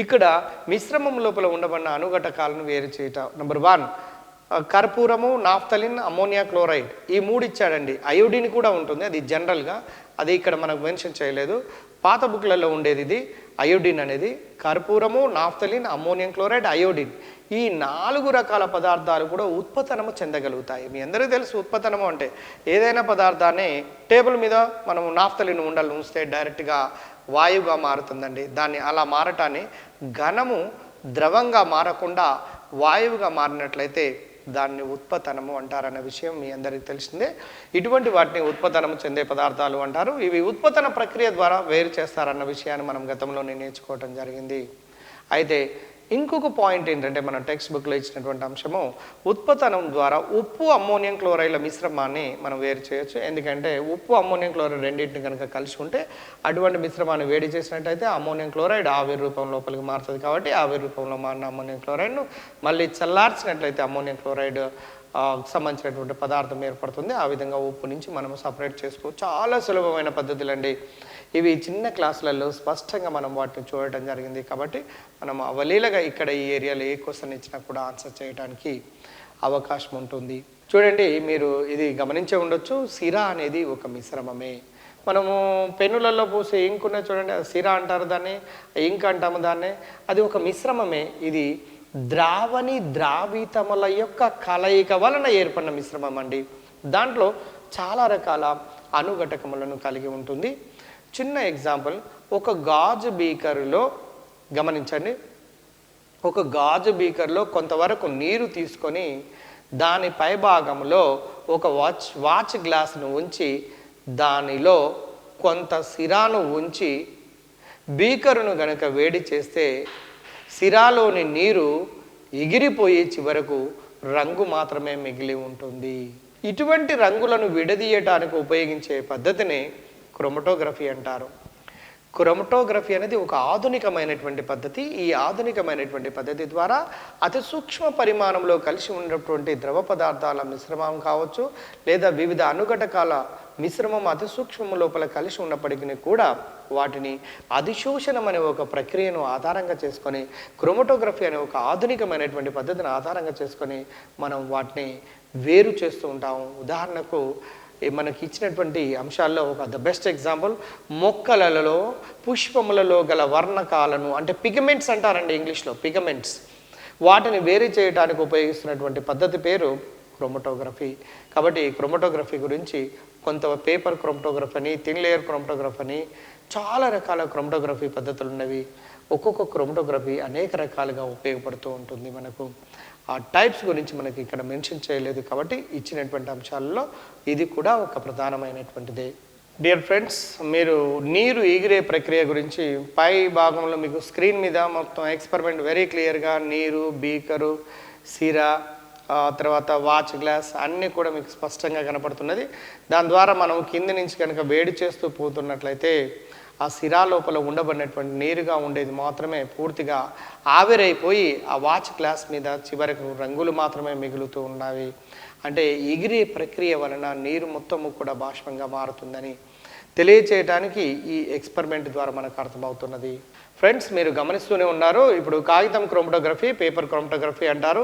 ఇక్కడ మిశ్రమం లోపల ఉండబడిన అణుఘటకాలను వేరు చేయటం. నెంబర్ 1 కర్పూరము, నాఫ్థలిన్, అమోనియా క్లోరైడ్, ఈ 3 ఇచ్చాడండి. అయోడిన్ కూడా ఉంటుంది, అది జనరల్గా, అది ఇక్కడ మనకు మెన్షన్ చేయలేదు. పాత బుక్లలో ఉండేది ఇది అయోడిన్ అనేది. కర్పూరము, నాఫ్థలిన్, అమోనియం క్లోరైడ్, అయోడిన్, ఈ 4 రకాల పదార్థాలు కూడా ఉత్పతనము చెందగలుగుతాయి. మీ అందరికీ తెలుసు ఉత్పతనము అంటే ఏదైనా పదార్థాన్ని టేబుల్ మీద మనం నాఫ్థలిన్ ఉండలు ఉంచితే డైరెక్ట్గా వాయువుగా మారుతుందండి. దాన్ని అలా మారటాన్ని ఘనము ద్రవంగా మారకుండా వాయువుగా మారినట్లయితే దాన్ని ఉత్పతనము అంటారన్న విషయం మీ అందరికీ తెలిసిందే. ఇటువంటి వాటిని ఉత్పతనము చెందే పదార్థాలు అంటారు. ఇవి ఉత్పతన ప్రక్రియ ద్వారా వేరు చేస్తారన్న విషయాన్ని మనం గతంలోనే నేర్చుకోవటం జరిగింది. అయితే ఇంకొక పాయింట్ ఏంటంటే మన టెక్స్ట్ బుక్లో ఇచ్చినటువంటి అంశము ఉత్పతనం ద్వారా ఉప్పు అమ్మోనియం క్లోరైడ్ల మిశ్రమాన్ని మనం వేరు చేయొచ్చు. ఎందుకంటే ఉప్పు అమ్మోనియం క్లోరైడ్ రెండింటిని కనుక కలిసి ఉంటే అటువంటి మిశ్రమాన్ని వేడి చేసినట్టయితే అమ్మోనియం క్లోరైడ్ ఆవిరి రూపం లోపలికి మారుతుంది. కాబట్టి ఆవిరి రూపంలో మారిన అమ్మోనియం క్లోరైడ్ను మళ్ళీ చల్లార్చినట్లయితే అమ్మోనియం క్లోరైడ్ సంబంధించినటువంటి పదార్థం ఏర్పడుతుంది. ఆ విధంగా ఉప్పు నుంచి మనము సపరేట్ చేసుకోవచ్చు. చాలా సులభమైన పద్ధతులండి ఇవి. చిన్న క్లాసులలో స్పష్టంగా మనం వాటిని చూడటం జరిగింది. కాబట్టి మనం అవలీలగా ఇక్కడ ఈ ఏరియాలో ఏ క్వశ్చన్ ఇచ్చినా కూడా ఆన్సర్ చేయడానికి అవకాశం ఉంటుంది. చూడండి, మీరు ఇది గమనించే ఉండొచ్చు, సిరా అనేది ఒక మిశ్రమమే. మనము పెన్నులలో పూసే ఇంక్ ఉన్న చూడండి, సిరా అంటారు దాన్ని, ఇంక్ అంటాము దాన్ని. అది ఒక మిశ్రమమే. ఇది ద్రావణి ద్రావితముల యొక్క కలయిక వలన ఏర్పడిన మిశ్రమం అండి. దాంట్లో చాలా రకాల అనుఘటకములను కలిగి ఉంటుంది. చిన్న ఎగ్జాంపుల్, ఒక గాజు బీకర్లో గమనించండి, ఒక గాజు బీకర్లో కొంతవరకు నీరు తీసుకొని దాని పైభాగంలో ఒక వాచ్ గ్లాసును ఉంచి దానిలో కొంత సిరాను ఉంచి బీకరును గనక వేడి చేస్తే సిరాలోని నీరు ఎగిరిపోయి చివరకు రంగు మాత్రమే మిగిలి ఉంటుంది. ఇటువంటి రంగులను విడదీయటానికి ఉపయోగించే పద్ధతిని క్రోమటోగ్రఫీ అంటారు. క్రోమటోగ్రఫీ అనేది ఒక ఆధునికమైనటువంటి పద్ధతి. ఈ ఆధునికమైనటువంటి పద్ధతి ద్వారా అతి సూక్ష్మ పరిమాణంలో కలిసి ఉన్నటువంటి ద్రవ పదార్థాల మిశ్రమం కావచ్చు, లేదా వివిధ అనుఘటకాల మిశ్రమం అతి సూక్ష్మ లోపల కలిసి ఉన్నప్పటికీ కూడా వాటిని అధిశోషణం అనే ఒక ప్రక్రియను ఆధారంగా చేసుకొని, క్రోమటోగ్రఫీ అనే ఒక ఆధునికమైనటువంటి పద్ధతిని ఆధారంగా చేసుకొని మనం వాటిని వేరు చేస్తూ ఉంటాము. ఉదాహరణకు మనకి ఇచ్చినటువంటి అంశాల్లో ఒక ద బెస్ట్ ఎగ్జాంపుల్, మొక్కలలో పుష్పములలో గల వర్ణకాలను, అంటే పిగమెంట్స్ అంటారండి ఇంగ్లీష్లో, పిగమెంట్స్, వాటిని వేరు చేయడానికి ఉపయోగిస్తున్నటువంటి పద్ధతి పేరు క్రోమటోగ్రఫీ. కాబట్టి క్రోమటోగ్రఫీ గురించి కొంత పేపర్ క్రోమటోగ్రఫీ అని, థిన్ లేయర్ క్రోమటోగ్రఫీ అని చాలా రకాల క్రోమటోగ్రఫీ పద్ధతులు ఉన్నవి. ఒక్కొక్క క్రోమటోగ్రఫీ అనేక రకాలుగా ఉపయోగపడుతూ ఉంటుంది. మనకు ఆ టైప్స్ గురించి మనకి ఇక్కడ మెన్షన్ చేయలేదు, కాబట్టి ఇచ్చినటువంటి అంశాలలో ఇది కూడా ఒక ప్రధానమైనటువంటిదే. డియర్ ఫ్రెండ్స్, మీరు నీరు ఎగిరే ప్రక్రియ గురించి పై భాగంలో మీకు స్క్రీన్ మీద మొత్తం ఎక్స్పెరిమెంట్ వెరీ క్లియర్గా నీరు, బీకరు, సిరా, తర్వాత వాచ్ గ్లాస్ అన్నీ కూడా మీకు స్పష్టంగా కనపడుతున్నది. దాని ద్వారా మనం కింది నుంచి కనుక వేడి చేస్తూ పోతున్నట్లయితే ఆ సిరా లోపల ఉండబడినటువంటి నీరుగా ఉండేది మాత్రమే పూర్తిగా ఆవిరైపోయి ఆ వాచ్ గ్లాస్ మీద చివరకు రంగులు మాత్రమే మిగులుతూ ఉన్నవి. అంటే ఎగిరే ప్రక్రియ వలన నీరు మొత్తము కూడా బాష్పంగా మారుతుందని తెలియచేయడానికి ఈ ఎక్స్పెరిమెంట్ ద్వారా మనకు అర్థమవుతున్నది. ఫ్రెండ్స్, మీరు గమనిస్తూనే ఉన్నారు, ఇప్పుడు కాగితం క్రోమటోగ్రఫీ, పేపర్ క్రోమటోగ్రఫీ అంటారు.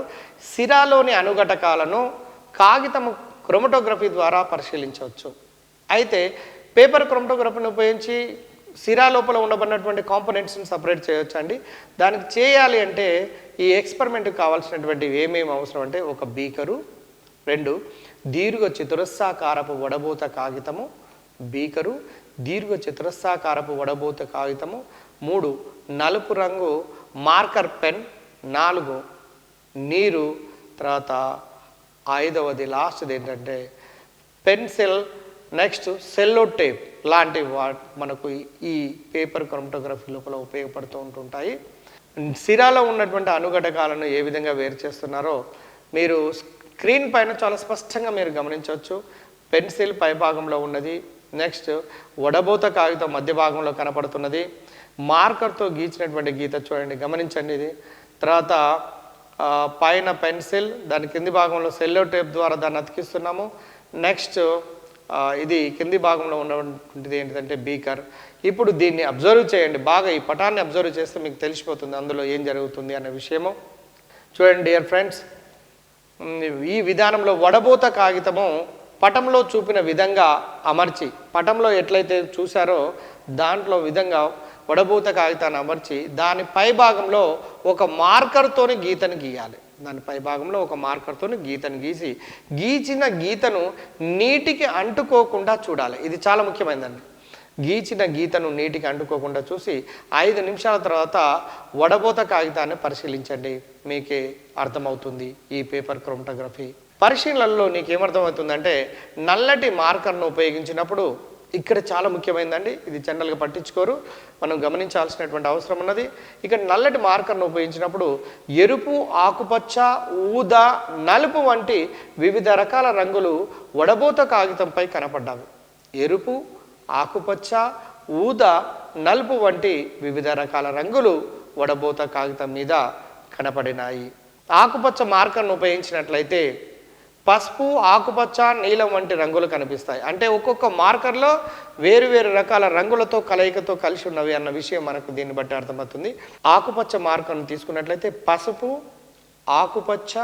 సిరాలోని అనుఘటకాలను కాగితం క్రోమటోగ్రఫీ ద్వారా పరిశీలించవచ్చు. అయితే పేపర్ క్రోమటోగ్రఫీని ఉపయోగించి సిరా లోపల ఉండబడినటువంటి కాంపోనెంట్స్ని సపరేట్ చేయొచ్చు అండి. దానికి చేయాలి అంటే ఈ ఎక్స్పెరిమెంట్కి కావాల్సినటువంటివి ఏమేమి అవసరం అంటే, ఒక బీకరు, 2 దీర్ఘ చతురస్రాకారపు వడబోత కాగితము, బీకరు, దీర్ఘ చతురస్రాకారపు వడబోత కాగితము, 3 నలుపు రంగు మార్కర్ పెన్, 4 నీరు, తర్వాత 5వది లాస్ట్ది ఏంటంటే పెన్సిల్, నెక్స్ట్ సెల్లో టేప్ లాంటి మనకు ఈ పేపర్ క్రోమటోగ్రఫీ లోపల ఉపయోగపడుతూ ఉంటుంటాయి. సిరాలో ఉన్నటువంటి అనుఘటకాలను ఏ విధంగా వేరు చేస్తున్నారో మీరు స్క్రీన్ పైన చాలా స్పష్టంగా మీరు గమనించవచ్చు. పెన్సిల్ పై భాగంలో ఉన్నది, నెక్స్ట్ వడబోత కాగితం మధ్య భాగంలో కనపడుతున్నది, మార్కర్తో గీచినటువంటి గీత చూడండి, గమనించండి ఇది. తర్వాత పైన పెన్సిల్, దాని కింది భాగంలో సెల్లో టేప్ ద్వారా దాన్ని అతికిస్తున్నాము. నెక్స్ట్ ఇది కింది భాగంలో ఉన్నటువంటిది ఏంటంటే బీకర్. ఇప్పుడు దీన్ని అబ్జర్వ్ చేయండి, బాగా ఈ పటాన్ని అబ్జర్వ్ చేస్తే మీకు తెలిసిపోతుంది అందులో ఏం జరుగుతుంది అనే విషయము. చూడండి డియర్ ఫ్రెండ్స్, ఈ విధానంలో వడబోత కాగితము పటంలో చూపిన విధంగా అమర్చి, పటంలో ఎట్లయితే చూసారో దాంట్లో విధంగా వడబోత కాగితాన్ని అమర్చి దాని పై భాగంలో ఒక మార్కర్తోని గీతను గీయాలి. దాని పై భాగంలో ఒక మార్కర్తో గీతను గీచిన గీతను నీటికి అంటుకోకుండా చూడాలి. ఇది చాలా ముఖ్యమైనదండి. గీచిన గీతను నీటికి అంటుకోకుండా చూసి 5 నిమిషాల తర్వాత వడబోత కాగితాన్ని పరిశీలించండి, మీకే అర్థమవుతుంది ఈ పేపర్ క్రోమటోగ్రఫీ. పరిశీలనలో నీకేమర్థమవుతుందంటే, నల్లటి మార్కర్ను ఉపయోగించినప్పుడు ఇక్కడ చాలా ముఖ్యమైనదండి, ఇది జనరల్గా పట్టించుకోరు, మనం గమనించాల్సినటువంటి అవసరం ఉన్నది. ఇక్కడ నల్లటి మార్కర్ను ఉపయోగించినప్పుడు ఎరుపు, ఆకుపచ్చ, ఊదా, నలుపు వంటి వివిధ రకాల రంగులు వడబోత కాగితంపై కనపడ్డాయి. ఎరుపు, ఆకుపచ్చ, ఊదా, నలుపు వంటి వివిధ రకాల రంగులు వడబోత కాగితం మీద కనపడినాయి. ఆకుపచ్చ మార్కర్ను ఉపయోగించినట్లయితే పసుపు, ఆకుపచ్చ, నీలం వంటి రంగులు కనిపిస్తాయి. అంటే ఒక్కొక్క మార్కర్లో వేరు వేరు రకాల రంగులతో కలయికతో కలిసి ఉన్నవి అన్న విషయం మనకు దీన్ని బట్టి అర్థమవుతుంది. ఆకుపచ్చ మార్కర్ను తీసుకున్నట్లయితే పసుపు, ఆకుపచ్చ,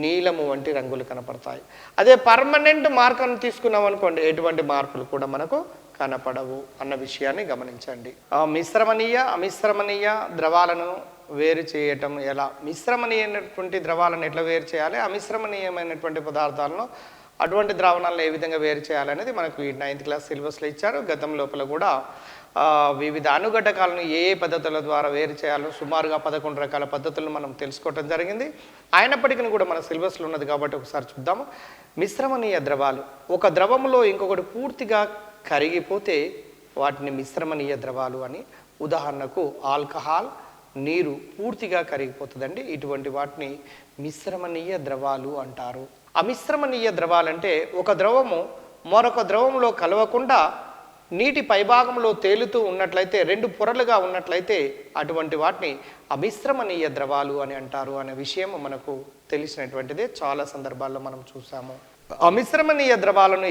నీలము వంటి రంగులు కనపడతాయి. అదే పర్మనెంట్ మార్కర్ను తీసుకున్నాం అనుకోండి, ఎటువంటి మార్పులు కూడా మనకు కనపడవు అన్న విషయాన్ని గమనించండి. మిశ్రమణీయ, అమిశ్రమణీయ ద్రవాలను వేరు చేయటం ఎలా? మిశ్రమణీయమైనటువంటి ద్రవాలను ఎట్లా వేరు చేయాలి, అమిశ్రమణీయమైనటువంటి పదార్థాలను అటువంటి ద్రావణాలను ఏ విధంగా వేరు చేయాలనేది మనకు ఈ 9th క్లాస్ సిలబస్లో ఇచ్చారు. గతం లోపల కూడా వివిధ అనుఘటకాలను ఏ పద్ధతుల ద్వారా వేరు చేయాలో సుమారుగా 11 రకాల పద్ధతులను మనం తెలుసుకోవటం జరిగింది. అయినప్పటికీ కూడా మన సిలబస్లో ఉన్నది కాబట్టి ఒకసారి చూద్దాము. మిశ్రమణీయ ద్రవాలు, ఒక ద్రవములో ఇంకొకటి పూర్తిగా కరిగిపోతే వాటిని మిశ్రమణీయ ద్రవాలు అని. ఉదాహరణకు ఆల్కహాల్, నీరు పూర్తిగా కరిగిపోతుందండి, ఇటువంటి వాటిని మిశ్రమణీయ ద్రవాలు అంటారు. అమిశ్రమణీయ ద్రవాలంటే ఒక ద్రవము మరొక ద్రవంలో కలవకుండా నీటి పైభాగంలో తేలుతూ ఉన్నట్లయితే, రెండు పొరలుగా ఉన్నట్లయితే అటువంటి వాటిని అమిశ్రమణీయ ద్రవాలు అని అంటారు అనే విషయం మనకు తెలిసినటువంటిదే, చాలా సందర్భాల్లో మనం చూసాము. అమిశ్రమణీయ ద్రవాలను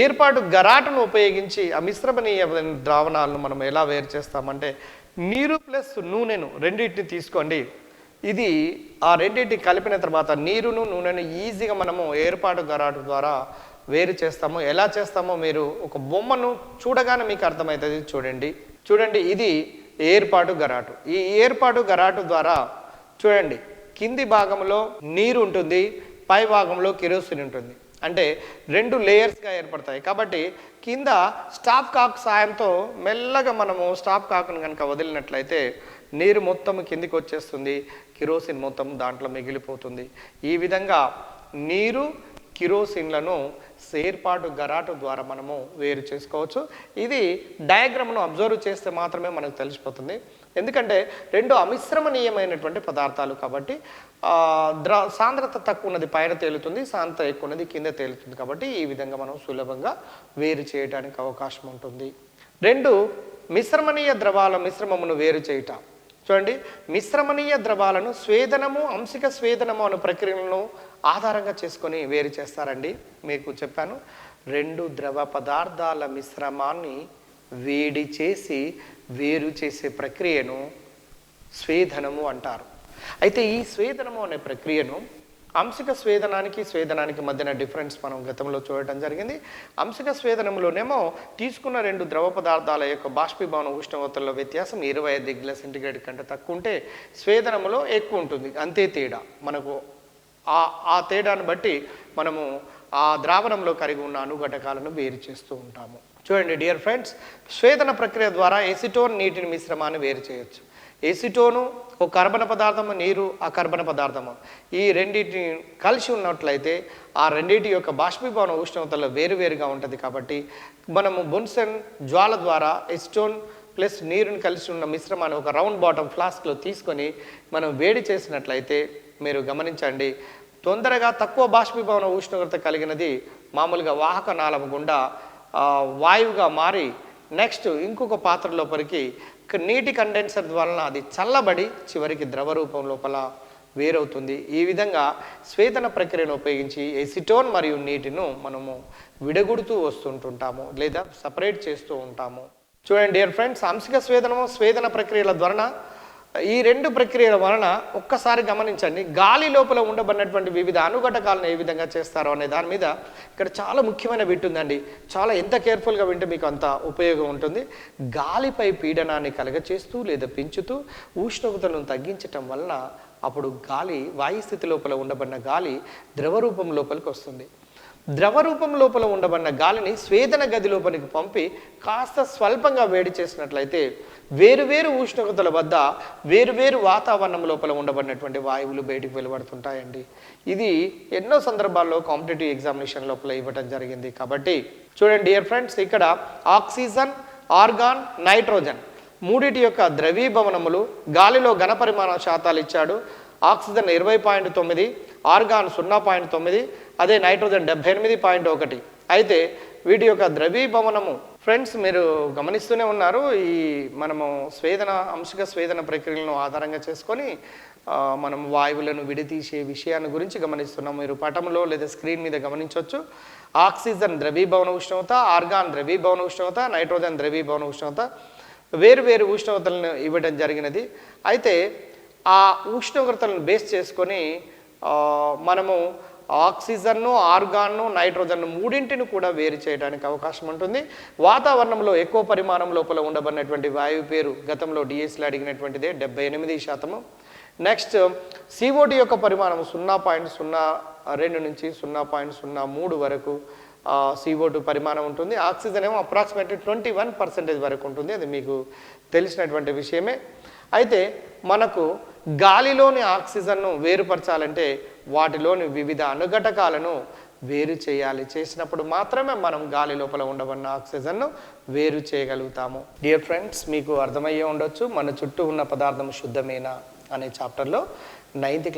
ఏర్పాటు గరాటును ఉపయోగించి అమిశ్రమణీయ ద్రావణాలను మనం ఎలా వేరు చేస్తామంటే, నీరు ప్లస్ నూనెను రెండింటిని తీసుకోండి. ఇది ఆ రెండింటిని కలిపిన తర్వాత నీరును నూనెను ఈజీగా మనము ఏర్పాటు గరాటు ద్వారా వేరు చేస్తాము. ఎలా చేస్తామో మీరు ఒక బొమ్మను చూడగానే మీకు అర్థమవుతుంది. చూడండి ఇది ఏర్పాటు గరాటు. ఈ ఏర్పాటు గరాటు ద్వారా చూడండి, కింది భాగంలో నీరు ఉంటుంది, పై భాగంలో కిరోసిన్ ఉంటుంది. అంటే రెండు లేయర్స్గా ఏర్పడతాయి. కాబట్టి కింద స్టాప్ కాక్ సాయంతో మెల్లగా మనము స్టాప్ కాక్ను కనుక వదిలినట్లయితే నీరు మొత్తం కిందికి వచ్చేస్తుంది, కిరోసిన్ మొత్తం దాంట్లో మిగిలిపోతుంది. ఈ విధంగా నీరు, కిరోసిన్లను ఏర్పాటు గరాటు ద్వారా మనము వేరు చేసుకోవచ్చు. ఇది డయాగ్రామ్ను అబ్జర్వ్ చేస్తే మాత్రమే మనకు తెలిసిపోతుంది. ఎందుకంటే రెండు అమిశ్రమణీయమైనటువంటి పదార్థాలు కాబట్టి సాంద్రత తక్కువ ఉన్నది పైన తేలుతుంది, సాంద్రత ఎక్కువ ఉన్నది కింద తేలుతుంది. కాబట్టి ఈ విధంగా మనం సులభంగా వేరు చేయడానికి అవకాశం ఉంటుంది. రెండు, మిశ్రమణీయ ద్రవాల మిశ్రమమును వేరు చేయుట. చూడండి, మిశ్రమణీయ ద్రవాలను స్వేదనము, అంశిక స్వేదనము అనే ప్రక్రియలను ఆధారంగా చేసుకొని వేరు చేస్తారండి. మీకు చెప్పాను, రెండు ద్రవ పదార్థాల మిశ్రమాన్ని వేడి చేసి వేరు చేసే ప్రక్రియను స్వేదనము అంటారు. అయితే ఈ స్వేదనము అనే ప్రక్రియను అంశిక స్వేదనానికి మధ్యన డిఫరెన్స్ మనం గతంలో చూడటం జరిగింది. అంశిక స్వేదనంలోనేమో తీసుకున్న రెండు ద్రవ పదార్థాల యొక్క బాష్పీభవన ఉష్ణోగ్రతల్లో వ్యత్యాసం 25 డిగ్రీల సెంటీగ్రేడ్ కంటే తక్కువ ఉంటే స్వేదనములో ఎక్కువ ఉంటుంది. అంతే తేడా. మనకు ఆ తేడాను బట్టి మనము ఆ ద్రావణంలో కలిగి ఉన్న అణుఘటకాలను వేరు చేస్తూ ఉంటాము. చూడండి డియర్ ఫ్రెండ్స్, స్వేదన ప్రక్రియ ద్వారా ఎసిటోన్, నీటిని మిశ్రమాన్ని వేరు చేయొచ్చు. ఎసిటోను ఒక కర్బన పదార్థము, నీరు అకర్బన పదార్థము, ఈ రెండింటిని కలిసి ఉన్నట్లయితే ఆ రెండింటి యొక్క బాష్పీభవన ఉష్ణోగ్రతలో వేరువేరుగా ఉంటుంది. కాబట్టి మనము బున్సెన్ జ్వాల ద్వారా ఎసిటోన్ ప్లస్ నీరుని కలిసి ఉన్న మిశ్రమాన్ని ఒక రౌండ్ బాటమ్ ఫ్లాస్క్లో తీసుకొని మనం వేడి చేసినట్లయితే మీరు గమనించండి, తొందరగా తక్కువ బాష్పీభవన ఉష్ణోగ్రత కలిగినది మామూలుగా వాహక నాళము గుండా వాయువుగా మారి నెక్స్ట్ ఇంకొక పాత్ర లోపలికి నీటి కండెన్సర్ వలన అది చల్లబడి చివరికి ద్రవ రూపం లోపల వేరవుతుంది. ఈ విధంగా స్వేదన ప్రక్రియను ఉపయోగించి ఎసిటోన్ మరియు నీటిను మనము విడగొడుతూ వస్తుంటుంటాము లేదా సపరేట్ చేస్తూ ఉంటాము. చూడండి డియర్ ఫ్రెండ్స్, అంశిక స్వేదనము, స్వేదన ప్రక్రియల ద్వారా ఈ రెండు ప్రక్రియల వలన ఒక్కసారి గమనించండి, గాలి లోపల ఉండబడినటువంటి వివిధ అణుఘటకాలను ఏ విధంగా చేస్తారో అనే దాని మీద ఇక్కడ చాలా ముఖ్యమైన వింటుందండి. చాలా ఎంత కేర్ఫుల్గా వింటే మీకు అంత ఉపయోగం ఉంటుంది. గాలిపై పీడనాన్ని కలగచేస్తూ లేదా పెంచుతూ ఉష్ణోగ్రతలను తగ్గించటం వలన అప్పుడు గాలి వాయు స్థితి లోపల ఉండబడిన గాలి ద్రవ రూపం లోపలికి వస్తుంది. ద్రవ రూపం లోపల ఉండబడిన గాలిని స్వేదన గది లోపలికి పంపి కాస్త స్వల్పంగా వేడి చేసినట్లయితే వేరువేరు ఉష్ణోగ్రతల వద్ద వేరువేరు వాతావరణం లోపల ఉండబడినటువంటి వాయువులు బయటికి వెలువడుతుంటాయండి. ఇది ఎన్నో సందర్భాల్లో కాంపిటేటివ్ ఎగ్జామినేషన్ లోపల ఇవ్వటం జరిగింది. కాబట్టి చూడండి డియర్ ఫ్రెండ్స్, ఇక్కడ ఆక్సిజన్, ఆర్గాన్, నైట్రోజన్ మూడిటి యొక్క ద్రవీభవనములు గాలిలో ఘన పరిమాణ శాతాలు ఇచ్చాడు. ఆక్సిజన్ 20.9, ఆర్గాన్ 0.9, అదే నైట్రోజన్ 78.1. అయితే వీటి యొక్క ద్రవీభవనము ఫ్రెండ్స్ మీరు గమనిస్తూనే ఉన్నారు. ఈ మనము అంశిక స్వేదన ప్రక్రియలను ఆధారంగా చేసుకొని మనం వాయువులను విడదీసే విషయాన్ని గురించి గమనిస్తున్నాం. మీరు పటంలో లేదా స్క్రీన్ మీద గమనించవచ్చు. ఆక్సిజన్ ద్రవీభవన ఉష్ణోగ్రత, ఆర్గాన్ ద్రవీభవన ఉష్ణోగ్రత, నైట్రోజన్ ద్రవీభవన ఉష్ణోగ్రత వేరు ఉష్ణోగ్రతలను ఇవ్వడం జరిగినది. అయితే ఆ ఉష్ణోగ్రతలను బేస్ చేసుకొని మనము ఆక్సిజన్ను, ఆర్గాన్ను, నైట్రోజన్ను మూడింటిని కూడా వేరు చేయడానికి అవకాశం ఉంటుంది. వాతావరణంలో ఎక్కువ పరిమాణం లోపల ఉండబడినటువంటి వాయువు పేరు గతంలో డిఎస్లో అడిగినటువంటిదే 78%. నెక్స్ట్ CO2 యొక్క పరిమాణం 0.02 నుంచి 0.03 వరకు CO2 పరిమాణం ఉంటుంది. ఆక్సిజన్ ఏమో అప్రాక్సిమేట్లీ 21% వరకు ఉంటుంది. అది మీకు తెలిసినటువంటి విషయమే. అయితే మనకు గాలిలోని ఆక్సిజన్ను వేరుపరచాలంటే వాటిలోని వివిధ అణుఘటకాలను వేరు చేయాలి. చేసినప్పుడు మాత్రమే మనం గాలి లోపల ఉండబడిన ఆక్సిజన్ను వేరు చేయగలుగుతాము. డియర్ ఫ్రెండ్స్, మీకు అర్థమయ్యే ఉండొచ్చు మన చుట్టూ ఉన్న పదార్థం శుద్ధమేనా అనే చాప్టర్లో 9th క్లాస్